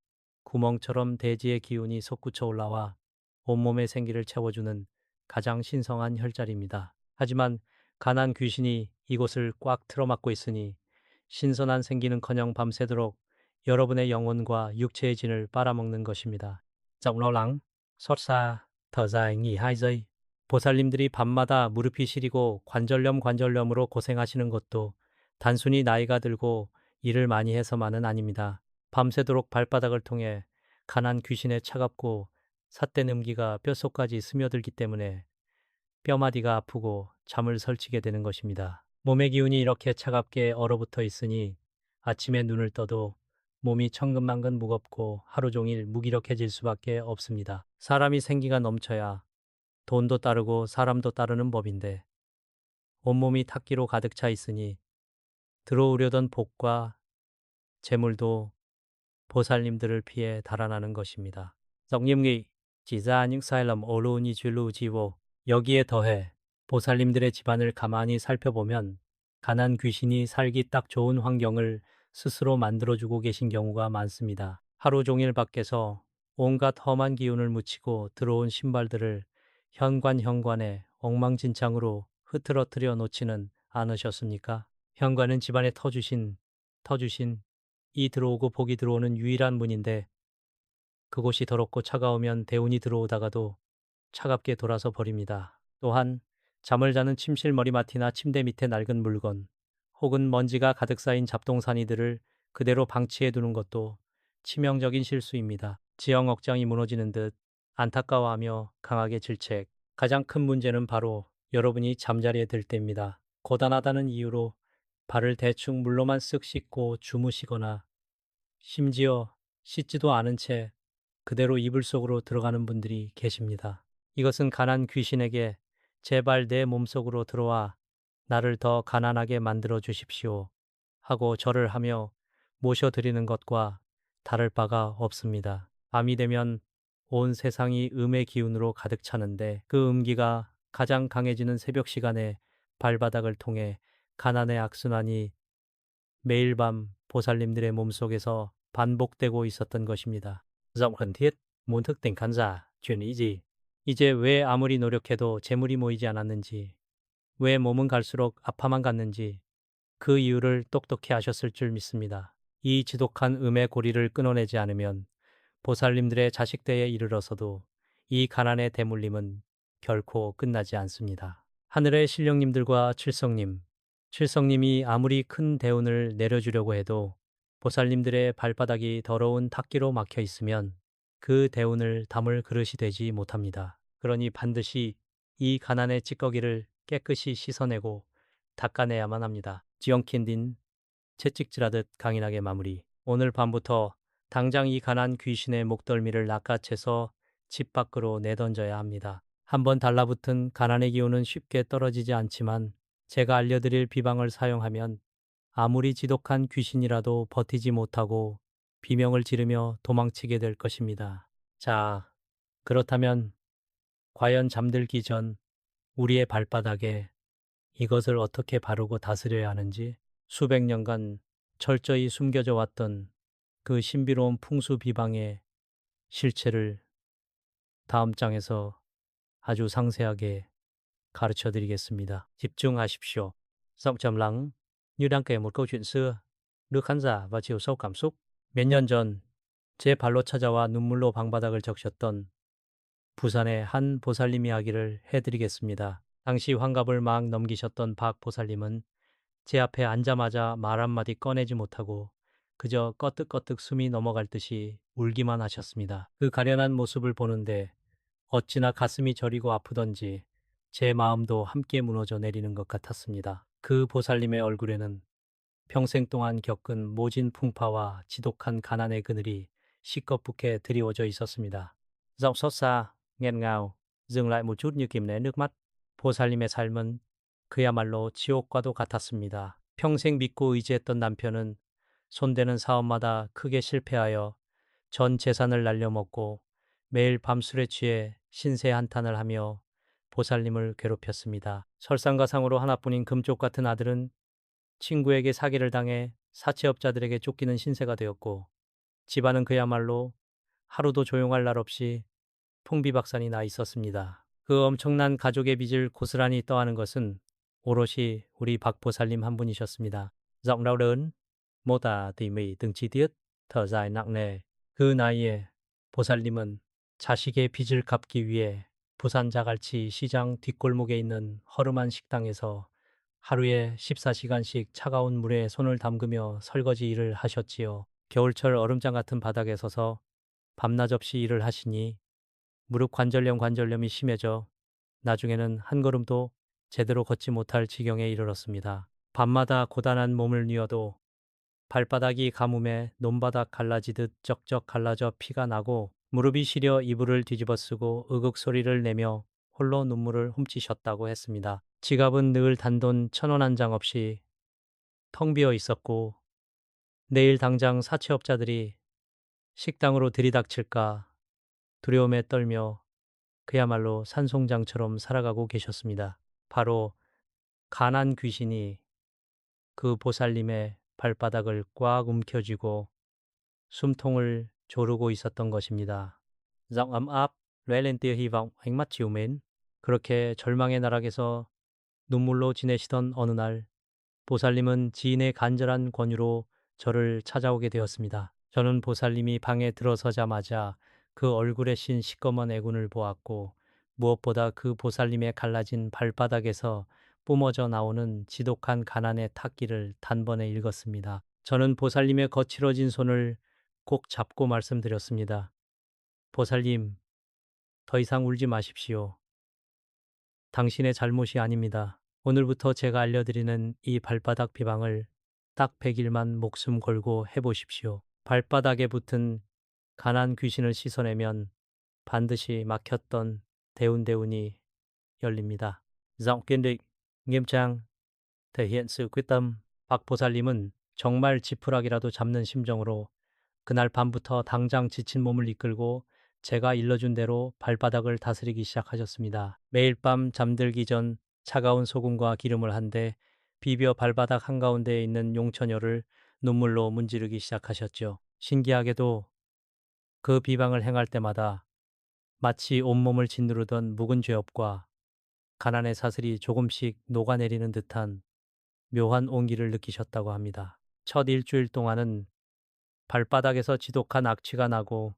구멍처럼 대지의 기운이 솟구쳐 올라와 온몸의 생기를 채워주는 가장 신성한 혈자리입니다. 하지만 가난 귀신이 이곳을 꽉 틀어막고 있으니 신선한 생기는커녕 밤새도록 여러분의 영혼과 육체의 진을 빨아먹는 것입니다. Giọng lo lắng, xót xa, thở dài nghỉ 2 giây. 보살님들이 밤마다 무릎이 시리고 관절염으로 고생하시는 것도 단순히 나이가 들고 일을 많이 해서만은 아닙니다. 밤새도록 발바닥을 통해 가난 귀신의 차갑고 삿된 음기가 뼛속까지 스며들기 때문에 뼈마디가 아프고 잠을 설치게 되는 것입니다. 몸의 기운이 이렇게 차갑게 얼어붙어 있으니 아침에 눈을 떠도 몸이 천근만근 무겁고 하루 종일 무기력해질 수밖에 없습니다. 사람이 생기가 넘쳐야 돈도 따르고 사람도 따르는 법인데 온몸이 탁기로 가득 차 있으니 들어오려던 복과 재물도 보살님들을 피해 달아나는 것입니다. Giọng nghiêm nghị, chỉ ra những sai lầm ô lưu như chuyên chi vô. 여기에 더해 보살님들의 집안을 가만히 살펴보면 가난 귀신이 살기 딱 좋은 환경을 스스로 만들어주고 계신 경우가 많습니다. 하루 종일 밖에서 온갖 험한 기운을 묻히고 들어온 신발들을 현관에 엉망진창으로 흐트러뜨려 놓지는 않으셨습니까? 현관은 집안에 터주신 이 들어오고 복이 들어오는 유일한 문인데 그곳이 더럽고 차가우면 대운이 들어오다가도 차갑게 돌아서 버립니다. 또한 잠을 자는 침실 머리맡이나 침대 밑에 낡은 물건 혹은 먼지가 가득 쌓인 잡동사니들을 그대로 방치해 두는 것도 치명적인 실수입니다. 지형 억장이 무너지는 듯 안타까워하며 강하게 질책. 가장 큰 문제는 바로 여러분이 잠자리에 들 때입니다. 고단하다는 이유로 발을 대충 물로만 쓱 씻고 주무시거나 심지어 씻지도 않은 채 그대로 이불 속으로 들어가는 분들이 계십니다. 이것은 가난 귀신에게 제발 내 몸속으로 들어와 나를 더 가난하게 만들어 주십시오 하고 절을 하며 모셔드리는 것과 다를 바가 없습니다. 밤이 되면 온 세상이 음의 기운으로 가득 차는데 그 음기가 가장 강해지는 새벽 시간에 발바닥을 통해 가난의 악순환이 매일 밤 보살님들의 몸속에서 반복되고 있었던 것입니다. Giọng khẩn thiết, muốn thức tỉnh khán giả, chuyện ý gì? 이제 왜 아무리 노력해도 재물이 모이지 않았는지, 왜 몸은 갈수록 아파만 갔는지 그 이유를 똑똑히 아셨을 줄 믿습니다. 이 지독한 음의 고리를 끊어내지 않으면 보살님들의 자식대에 이르러서도 이 가난의 대물림은 결코 끝나지 않습니다. 하늘의 신령님들과 칠성님이 아무리 큰 대운을 내려주려고 해도 보살님들의 발바닥이 더러운 탁기로 막혀 있으면 그 대운을 담을 그릇이 되지 못합니다. 그러니 반드시 이 가난의 찌꺼기를 깨끗이 씻어내고 닦아내야만 합니다. 지영킨딘 채찍질하듯 강인하게 마무리. 오늘 밤부터 당장 이 가난 귀신의 목덜미를 낚아채서 집 밖으로 내던져야 합니다. 한번 달라붙은 가난의 기운은 쉽게 떨어지지 않지만 제가 알려드릴 비방을 사용하면 아무리 지독한 귀신이라도 버티지 못하고 비명을 지르며 도망치게 될 것입니다. 자, 그렇다면 과연 잠들기 전 우리의 발바닥에 이것을 어떻게 바르고 다스려야 하는지 수백 년간 철저히 숨겨져 왔던 그 신비로운 풍수 비방의 실체를 다음 장에서 아주 상세하게 가르쳐 드리겠습니다. 집중하십시오. Giọng trầm lắng như đang kể một câu chuyện xưa, đưa khán giả vào chiều sâu cảm xúc. 몇 년 전 제 발로 찾아와 눈물로 방바닥을 적셨던 부산의 한 보살님 이야기를 해드리겠습니다. 당시 환갑을 막 넘기셨던 박 보살님은 제 앞에 앉자마자 말 한마디 꺼내지 못하고 그저 꺼뜩꺼뜩 숨이 넘어갈 듯이 울기만 하셨습니다. 그 가련한 모습을 보는데 어찌나 가슴이 저리고 아프던지 제 마음도 함께 무너져 내리는 것 같았습니다. 그 보살님의 얼굴에는 평생 동안 겪은 모진 풍파와 지독한 가난의 그늘이 시꺼멓게 드리워져 있었습니다. Giọng xót xa, nghẹn ngào, dừng lại một chút như kìm nén nước mắt. 보살님의 삶은 그야말로 지옥과도 같았습니다. 평생 믿고 의지했던 남편은 손대는 사업마다 크게 실패하여 전 재산을 날려먹고 매일 밤술에 취해 신세 한탄을 하며 보살님을 괴롭혔습니다. 설상가상으로 하나뿐인 금쪽 같은 아들은 친구에게 사기를 당해 사채업자들에게 쫓기는 신세가 되었고, 집안은 그야말로 하루도 조용할 날 없이 풍비박산이 나 있었습니다. 그 엄청난 가족의 빚을 고스란히 떠안은 것은 오롯이 우리 박 보살님 한 분이셨습니다. Giọng đau đớn, mô tả tỉ mỉ từng chi tiết, thở dài nặng nề. 그 나이에 보살님은 자식의 빚을 갚기 위해 부산 자갈치 시장 뒷골목에 있는 허름한 식당에서 하루에 14시간씩 차가운 물에 손을 담그며 설거지 일을 하셨지요. 겨울철 얼음장 같은 바닥에 서서 밤낮 없이 일을 하시니 무릎 관절염이 심해져 나중에는 한 걸음도 제대로 걷지 못할 지경에 이르렀습니다. 밤마다 고단한 몸을 뉘어도 발바닥이 가뭄에 논바닥 갈라지듯 쩍쩍 갈라져 피가 나고 무릎이 시려 이불을 뒤집어 쓰고 으극 소리를 내며 홀로 눈물을 훔치셨다고 했습니다. 지갑은 늘 단돈 1,000원 한 장 없이 텅 비어 있었고 내일 당장 사채업자들이 식당으로 들이닥칠까 두려움에 떨며 그야말로 산송장처럼 살아가고 계셨습니다. 바로 가난 귀신이 그 보살님의 발바닥을 꽉 움켜쥐고 숨통을 조르고 있었던 것입니다. Giọng ấm áp, lóe lên tia hy vọng, ánh mắt trìu mến. 그렇게 절망의 나락에서 눈물로 지내시던 어느 날 보살님은 지인의 간절한 권유로 저를 찾아오게 되었습니다. 저는 보살님이 방에 들어서자마자 그 얼굴에 신 시꺼먼 애군을 보았고 무엇보다 그 보살님의 갈라진 발바닥에서 뿜어져 나오는 지독한 가난의 탁기를 단번에 읽었습니다. 저는 보살님의 거칠어진 손을 꼭 잡고 말씀드렸습니다. 보살님, 더 이상 울지 마십시오. 당신의 잘못이 아닙니다. 오늘부터 제가 알려드리는 이 발바닥 비방을 딱 100일만 목숨 걸고 해보십시오. 발바닥에 붙은 가난 귀신을 씻어내면 반드시 막혔던 대운대운이 열립니다. Giọng kiên định, nghiêm trang, thể hiện sự quyết tâm. 박 보살님은 정말 지푸라기라도 잡는 심정으로 그날 밤부터 당장 지친 몸을 이끌고 제가 일러준 대로 발바닥을 다스리기 시작하셨습니다. 매일 밤 잠들기 전 차가운 소금과 기름을 한 대 비벼 발바닥 한가운데에 있는 용처녀를 눈물로 문지르기 시작하셨죠. 신기하게도 그 비방을 행할 때마다 마치 온몸을 짓누르던 묵은 죄업과 가난의 사슬이 조금씩 녹아내리는 듯한 묘한 온기를 느끼셨다고 합니다. 첫 일주일 동안은 발바닥에서 지독한 악취가 나고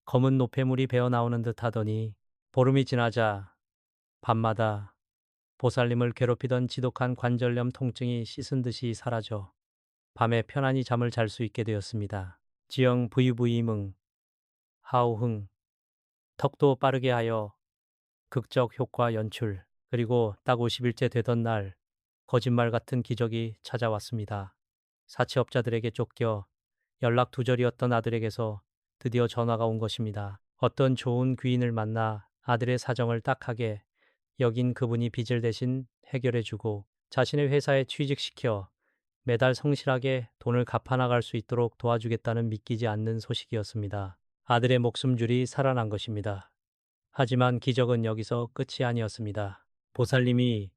검은 노폐물이 배어나오는 듯 하더니 보름이 지나자 밤마다 보살님을 괴롭히던 지독한 관절염 통증이 씻은 듯이 사라져 밤에 편안히 잠을 잘 수 있게 되었습니다. 지영 부유부이มึง하우흥 턱도 빠르게 하여 극적 효과 연출. 그리고 딱 50일째 되던 날 거짓말 같은 기적이 찾아왔습니다. 사채업자들에게 쫓겨 연락 두절이었던 아들에게서 드디어 전화가 온 것입니다. 어떤 좋은 귀인을 만나 아들의 사정을 딱하게 여긴 그분이 빚을 대신 해결해주고 자신의 회사에 취직시켜 매달 성실하게 돈을 갚아나갈 수 있도록 도와주겠다는 믿기지 않는 소식이었습니다. 아들의 목숨줄이 살아난 것입니다. 하지만 기적은 여기서 끝이 아니었습니다. 보살님이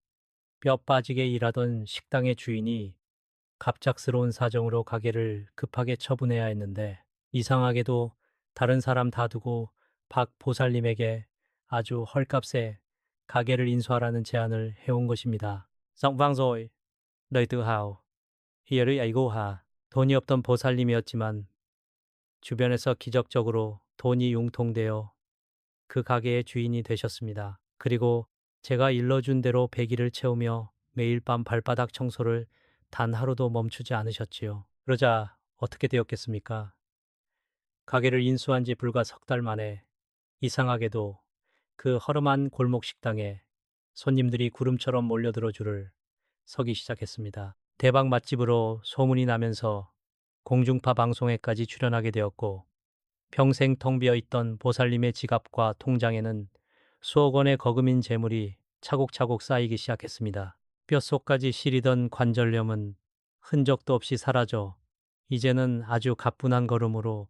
뼈 빠지게 일하던 식당의 주인이 갑작스러운 사정으로 가게를 급하게 처분해야 했는데 이상하게도 다른 사람 다 두고 박 보살님에게 아주 헐값에 가게를 인수하라는 제안을 해온 것입니다. Giọng vang dội, đầy tự hào. Hi열의 아이고하. 돈이 없던 보살님이었지만 주변에서 기적적으로 돈이 융통되어 그 가게의 주인이 되셨습니다. 그리고 제가 일러준 대로 100일을 채우며 매일 밤 발바닥 청소를 단 하루도 멈추지 않으셨지요. 그러자 어떻게 되었겠습니까? 가게를 인수한 지 불과 석 달 만에 이상하게도 그 허름한 골목 식당에 손님들이 구름처럼 몰려들어 줄을 서기 시작했습니다. 대박 맛집으로 소문이 나면서 공중파 방송에까지 출연하게 되었고 평생 텅 비어 있던 보살님의 지갑과 통장에는 수억 원의 거금인 재물이 차곡차곡 쌓이기 시작했습니다. 뼛속까지 시리던 관절염은 흔적도 없이 사라져 이제는 아주 가뿐한 걸음으로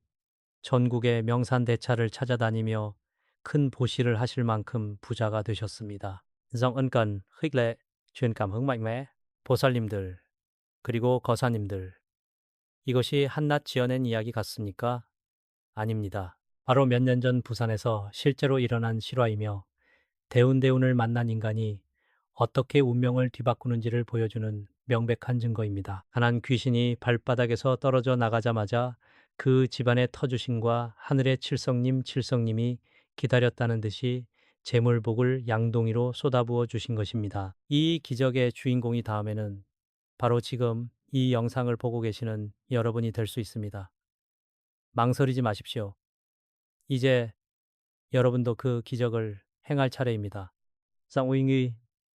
전국의 명산대차를 찾아다니며 큰 보시를 하실 만큼 부자가 되셨습니다. Giọng ân cần, khích lệ, truyền cảm hứng mạnh mẽ. 보살님들, 그리고 거사님들, 이것이 한낱 지어낸 이야기 같습니까? 아닙니다. 바로 몇 년 전 부산에서 실제로 일어난 실화이며 대운대운을 만난 인간이 어떻게 운명을 뒤바꾸는지를 보여주는 명백한 증거입니다. 가난 귀신이 발바닥에서 떨어져 나가자마자 그 집안의 터주신과 하늘의 칠성님이 기다렸다는 듯이 재물복을 양동이로 쏟아부어 주신 것입니다. 이 기적의 주인공이 다음에는 바로 지금 이 영상을 보고 계시는 여러분이 될 수 있습니다. 망설이지 마십시오. 이제 여러분도 그 기적을 행할 차례입니다. Giọng uy nghi,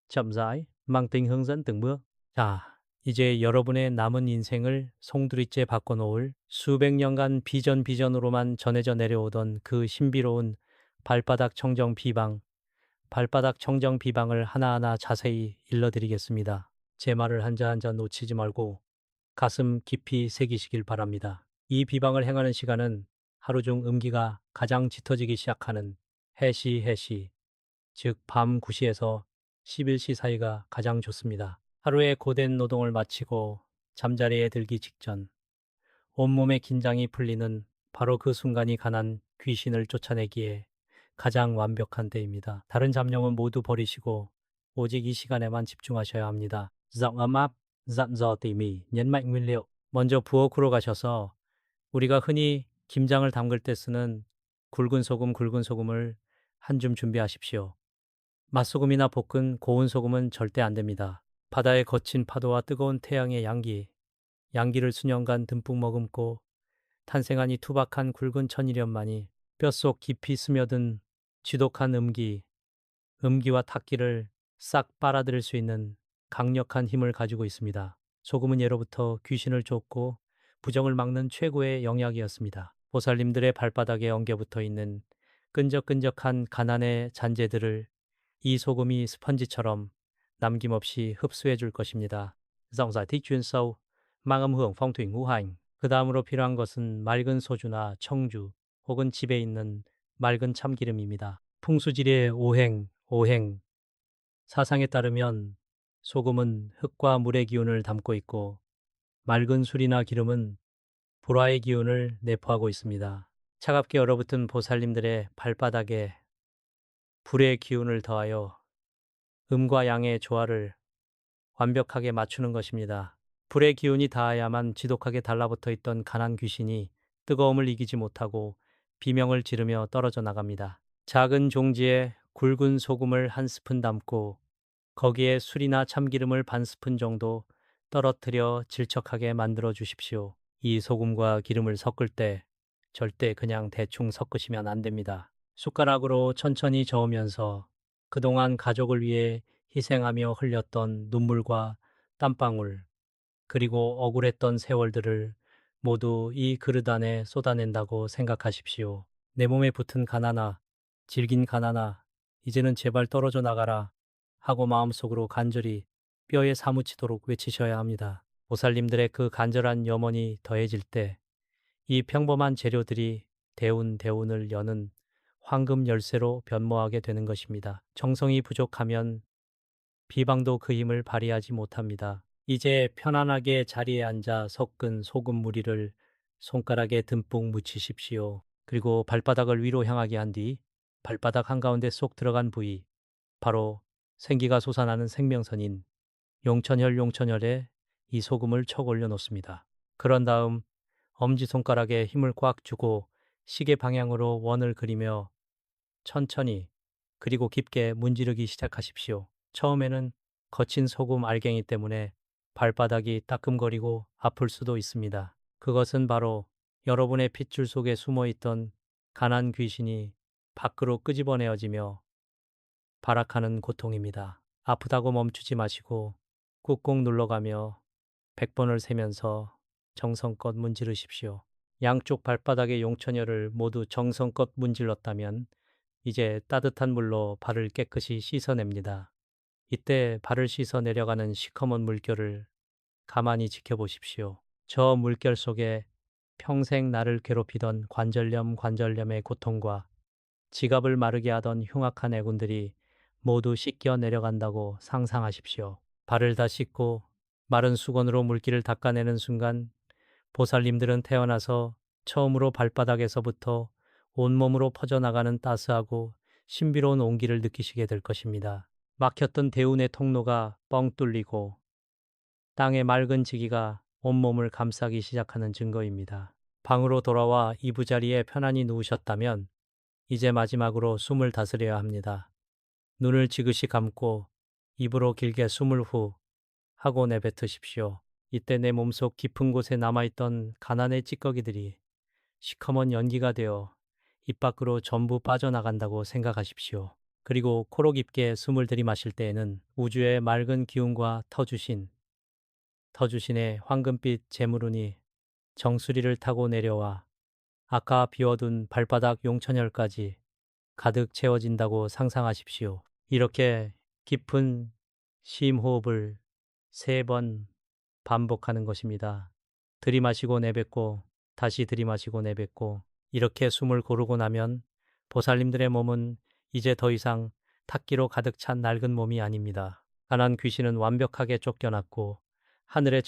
chậm rãi, mang tính hướng dẫn từng bước. 자, 이제 여러분의 남은 인생을 송두리째 바꿔놓을 수백 년간 비전으로만 전해져 내려오던 그 신비로운 발바닥 청정 비방, 발바닥 청정 비방을 하나하나 자세히 일러드리겠습니다. 제 말을 한자 한자 놓치지 말고 가슴 깊이 새기시길 바랍니다. 이 비방을 행하는 시간은 하루 중 음기가 가장 짙어지기 시작하는 해시, 즉 밤 9시에서 11시 사이가 가장 좋습니다. 하루의 고된 노동을 마치고 잠자리에 들기 직전 온몸의 긴장이 풀리는 바로 그 순간이 가난 귀신을 쫓아내기에 가장 완벽한 때입니다. 다른 잡념은 모두 버리시고 오직 이 시간에만 집중하셔야 합니다. Giọng ấm áp, dặn dò tỉ mỉ, nhấn mạnh nguyên liệu. 먼저 부엌으로 가셔서 우리가 흔히 김장을 담글 때 쓰는 굵은 소금을 한 줌 준비하십시오. 맛소금이나 볶은 고운 소금은 절대 안 됩니다. 바다의 거친 파도와 뜨거운 태양의 양기를 수년간 듬뿍 머금고 탄생한 이 투박한 굵은 천일염만이 뼛속 깊이 스며든 지독한 음기와 탁기를 싹 빨아들일 수 있는 강력한 힘을 가지고 있습니다. 소금은 예로부터 귀신을 쫓고 부정을 막는 최고의 영약이었습니다. 보살님들의 발바닥에 엉겨붙어 있는 끈적끈적한 가난의 잔재들을 이 소금이 스펀지처럼 남김없이 흡수해 줄 것입니다. Giọng giải thích chuyên sâu, mang âm hưởng phong thủy ngũ hành. 그 다음으로 필요한 것은 맑은 소주나 청주 혹은 집에 있는 맑은 참기름입니다. 풍수지리의 오행, 사상에 따르면 소금은 흙과 물의 기운을 담고 있고 맑은 술이나 기름은 불화의 기운을 내포하고 있습니다. 차갑게 얼어붙은 보살님들의 발바닥에 불의 기운을 더하여 음과 양의 조화를 완벽하게 맞추는 것입니다. 불의 기운이 닿아야만 지독하게 달라붙어 있던 가난 귀신이 뜨거움을 이기지 못하고 비명을 지르며 떨어져 나갑니다. 작은 종지에 굵은 소금을 한 스푼 담고 거기에 술이나 참기름을 반 스푼 정도 떨어뜨려 질척하게 만들어 주십시오. 이 소금과 기름을 섞을 때 절대 그냥 대충 섞으시면 안 됩니다. 숟가락으로 천천히 저으면서 그동안 가족을 위해 희생하며 흘렸던 눈물과 땀방울, 그리고 억울했던 세월들을 모두 이 그릇 안에 쏟아낸다고 생각하십시오. 내 몸에 붙은 가나나, 질긴 가나나, 이제는 제발 떨어져 나가라 하고 마음속으로 간절히 뼈에 사무치도록 외치셔야 합니다. 보살님들의 그 간절한 염원이 더해질 때 이 평범한 재료들이 대운을 여는 황금 열쇠로 변모하게 되는 것입니다. 정성이 부족하면 비방도 그 힘을 발휘하지 못합니다. 이제 편안하게 자리에 앉아 섞은 소금 무리를 손가락에 듬뿍 묻히십시오. 그리고 발바닥을 위로 향하게 한 뒤 발바닥 한가운데 쏙 들어간 부위, 바로 생기가 솟아나는 생명선인 용천혈에 이 소금을 척 올려놓습니다. 그런 다음 엄지손가락에 힘을 꽉 주고 시계 방향으로 원을 그리며 천천히 그리고 깊게 문지르기 시작하십시오. 처음에는 거친 소금 알갱이 때문에 발바닥이 따끔거리고 아플 수도 있습니다. 그것은 바로 여러분의 핏줄 속에 숨어 있던 가난 귀신이 밖으로 끄집어내어지며 발악하는 고통입니다. 아프다고 멈추지 마시고 꾹꾹 눌러가며 100번을 세면서 정성껏 문지르십시오. 양쪽 발바닥의 용천혈을 모두 정성껏 문질렀다면 이제 따뜻한 물로 발을 깨끗이 씻어냅니다. 이때 발을 씻어 내려가는 시커먼 물결을 가만히 지켜보십시오. 저 물결 속에 평생 나를 괴롭히던 관절염의 고통과 지갑을 마르게 하던 흉악한 애군들이 모두 씻겨 내려간다고 상상하십시오. 발을 다 씻고 마른 수건으로 물기를 닦아내는 순간 보살님들은 태어나서 처음으로 발바닥에서부터 온몸으로 퍼져나가는 따스하고 신비로운 온기를 느끼시게 될 것입니다. 막혔던 대운의 통로가 뻥 뚫리고 땅의 맑은 지기가 온몸을 감싸기 시작하는 증거입니다. 방으로 돌아와 이부자리에 편안히 누우셨다면 이제 마지막으로 숨을 다스려야 합니다. 눈을 지그시 감고 입으로 길게 숨을 후 하고 내뱉으십시오. 이때 내 몸속 깊은 곳에 남아있던 가난의 찌꺼기들이 시커먼 연기가 되어 입 밖으로 전부 빠져나간다고 생각하십시오. 그리고 코로 깊게 숨을 들이마실 때에는 우주의 맑은 기운과 터주신의 황금빛 재물운이 정수리를 타고 내려와 아까 비워둔 발바닥 용천열까지 가득 채워진다고 상상하십시오. 이렇게 깊은 심호흡을 3번 반복하는 것입니다. 들이마시고 내뱉고 다시 들이마시고 내뱉고 이렇게 숨을 고르고 나면 보살님들의 몸은 이제 더 이상 탁기로 가득 찬 낡은 몸이 아닙니다. 가난 귀신은 완벽하게 쫓겨났고 하늘의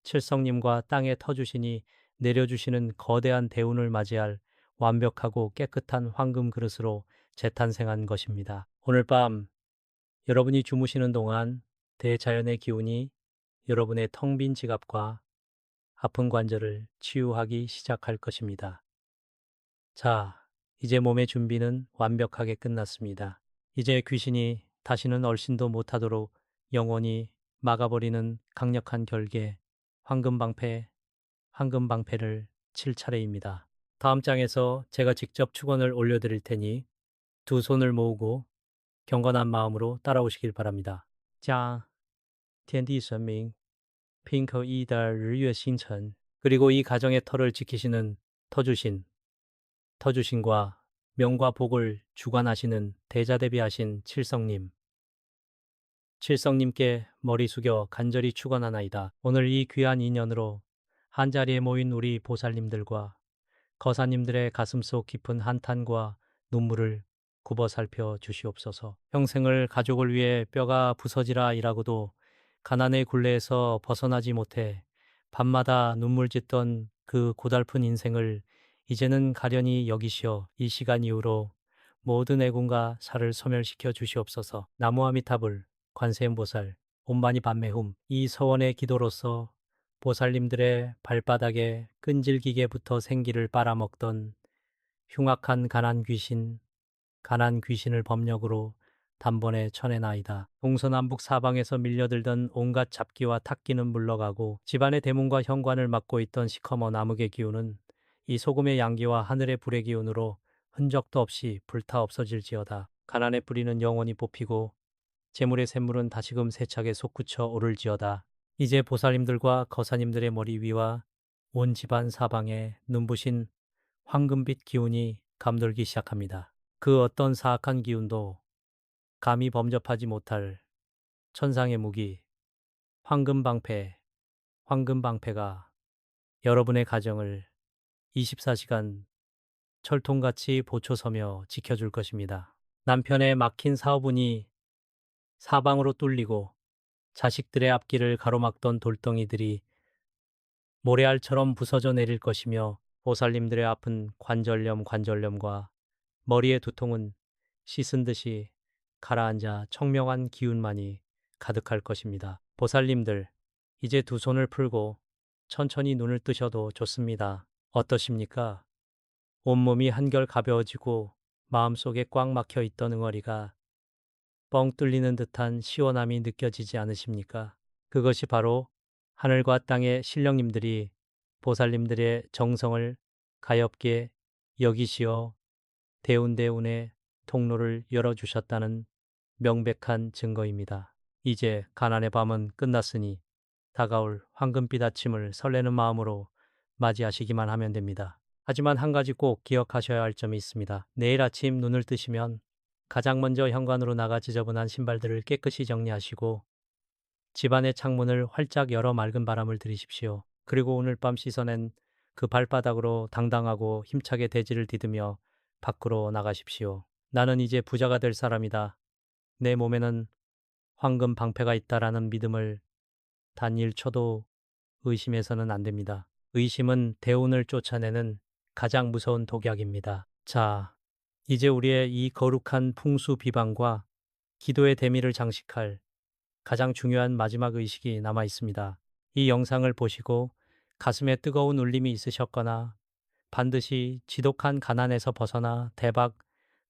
칠성님과 땅의 터주신이 내려주시는 거대한 대운을 맞이할 완벽하고 깨끗한 황금 그릇으로 재탄생한 것입니다. 오늘 밤 여러분이 주무시는 동안 대자연의 기운이 여러분의 텅 빈 지갑과 아픈 관절을 치유하기 시작할 것입니다. 자, 이제 몸의 준비는 완벽하게 끝났습니다. 이제 귀신이 다시는 얼씬도 못하도록 영원히 막아버리는 강력한 결계, 황금방패를 칠 차례입니다. 다음 장에서 제가 직접 축원을 올려드릴 테니 두 손을 모으고 경건한 마음으로 따라오시길 바랍니다. 자, 天地神明 핑크 이달日月 星辰 그리고 이 가정의 터를 지키시는 터주신과 명과 복을 주관하시는 대자대비하신 칠성님께 머리 숙여 간절히 축원하나이다. 오늘 이 귀한 인연으로 한자리에 모인 우리 보살님들과 거사님들의 가슴속 깊은 한탄과 눈물을 굽어 살펴 주시옵소서. 평생을 가족을 위해 뼈가 부서지라 일하고도 가난의 굴레에서 벗어나지 못해 밤마다 눈물 짓던 그 고달픈 인생을 이제는 가련히 여기시어 이 시간 이후로 모든 애군과 살을 소멸시켜 주시옵소서. 나무아미타불, 관세음보살, 온마니 밤매훔 이 서원의 기도로서 보살님들의 발바닥에 끈질기게 붙어 생기를 빨아먹던 흉악한 가난 귀신을 법력으로 단번에 쳐내나이다. 동서남북 사방에서 밀려들던 온갖 잡기와 탁기는 물러가고 집안의 대문과 현관을 막고 있던 시커먼 암흑의 기운은 이 소금의 양기와 하늘의 불의 기운으로 흔적도 없이 불타 없어질지어다. 가난의 뿌리는 영원히 뽑히고 재물의 샘물은 다시금 세차게 솟구쳐 오를지어다. 이제 보살님들과 거사님들의 머리 위와 온 집안 사방에 눈부신 황금빛 기운이 감돌기 시작합니다. 그 어떤 사악한 기운도 감히 범접하지 못할 천상의 무기 황금방패가 여러분의 가정을 24시간 철통같이 보초서며 지켜줄 것입니다. 남편의 막힌 사업운이 사방으로 뚫리고 자식들의 앞길을 가로막던 돌덩이들이 모래알처럼 부서져 내릴 것이며 보살님들의 아픈 관절염과 머리의 두통은 씻은 듯이 가라앉아 청명한 기운만이 가득할 것입니다. 보살님들, 이제 두 손을 풀고 천천히 눈을 뜨셔도 좋습니다. 어떠십니까? 온몸이 한결 가벼워지고 마음속에 꽉 막혀 있던 응어리가 뻥 뚫리는 듯한 시원함이 느껴지지 않으십니까? 그것이 바로 하늘과 땅의 신령님들이 보살님들의 정성을 가엾게 여기시어 대운대운의 통로를 열어주셨다는 명백한 증거입니다. 이제 가난의 밤은 끝났으니 다가올 황금빛 아침을 설레는 마음으로 맞이하시기만 하면 됩니다. 하지만 한 가지 꼭 기억하셔야 할 점이 있습니다. 내일 아침 눈을 뜨시면 가장 먼저 현관으로 나가 지저분한 신발들을 깨끗이 정리하시고 집안의 창문을 활짝 열어 맑은 바람을 들이십시오. 그리고 오늘 밤 씻어낸 그 발바닥으로 당당하고 힘차게 대지를 디디며 밖으로 나가십시오. 나는 이제 부자가 될 사람이다. 내 몸에는 황금 방패가 있다라는 믿음을 단 1초도 의심해서는 안 됩니다. 의심은 대운을 쫓아내는 가장 무서운 독약입니다. 자, 이제 우리의 이 거룩한 풍수 비방과 기도의 대미를 장식할 가장 중요한 마지막 의식이 남아 있습니다. 이 영상을 보시고 가슴에 뜨거운 울림이 있으셨거나 반드시 지독한 가난에서 벗어나 대박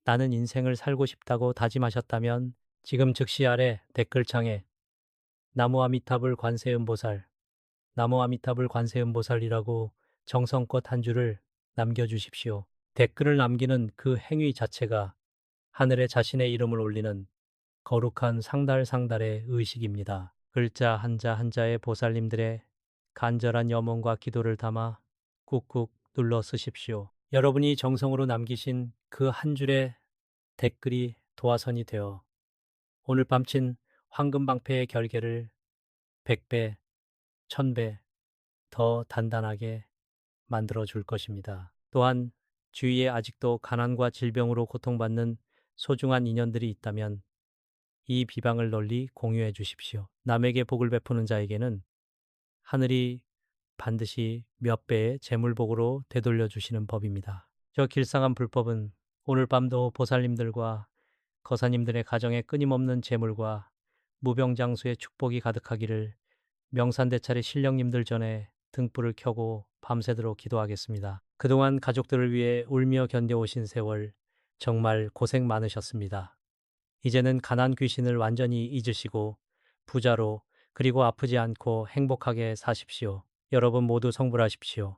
나는 인생을 살고 싶다고 다짐하셨다면 지금 즉시 아래 댓글창에 나무 아미타불 관세음보살, 나무 아미타불 관세음보살이라고 정성껏 한 줄을 남겨주십시오. 댓글을 남기는 그 행위 자체가 하늘에 자신의 이름을 올리는 거룩한 상달상달의 의식입니다. 글자 한자 한자의 보살님들의 간절한 염원과 기도를 담아 꾹꾹 눌러 쓰십시오. 여러분이 정성으로 남기신 그 한 줄의 댓글이 도화선이 되어 오늘 밤친 황금방패의 결계를 100배, 1000배 더 단단하게 만들어 줄 것입니다. 또한 주위에 아직도 가난과 질병으로 고통받는 소중한 인연들이 있다면 이 비방을 널리 공유해 주십시오. 남에게 복을 베푸는 자에게는 하늘이 반드시 몇 배의 재물복으로 되돌려 주시는 법입니다. 저 길상한 불법은 오늘 밤도 보살님들과 거사님들의 가정에 끊임없는 재물과 무병장수의 축복이 가득하기를 명산대찰의 신령님들 전에 등불을 켜고 밤새도록 기도하겠습니다. 그동안 가족들을 위해 울며 견뎌오신 세월 정말 고생 많으셨습니다. 이제는 가난 귀신을 완전히 잊으시고 부자로 그리고 아프지 않고 행복하게 사십시오. 여러분 모두 성불하십시오.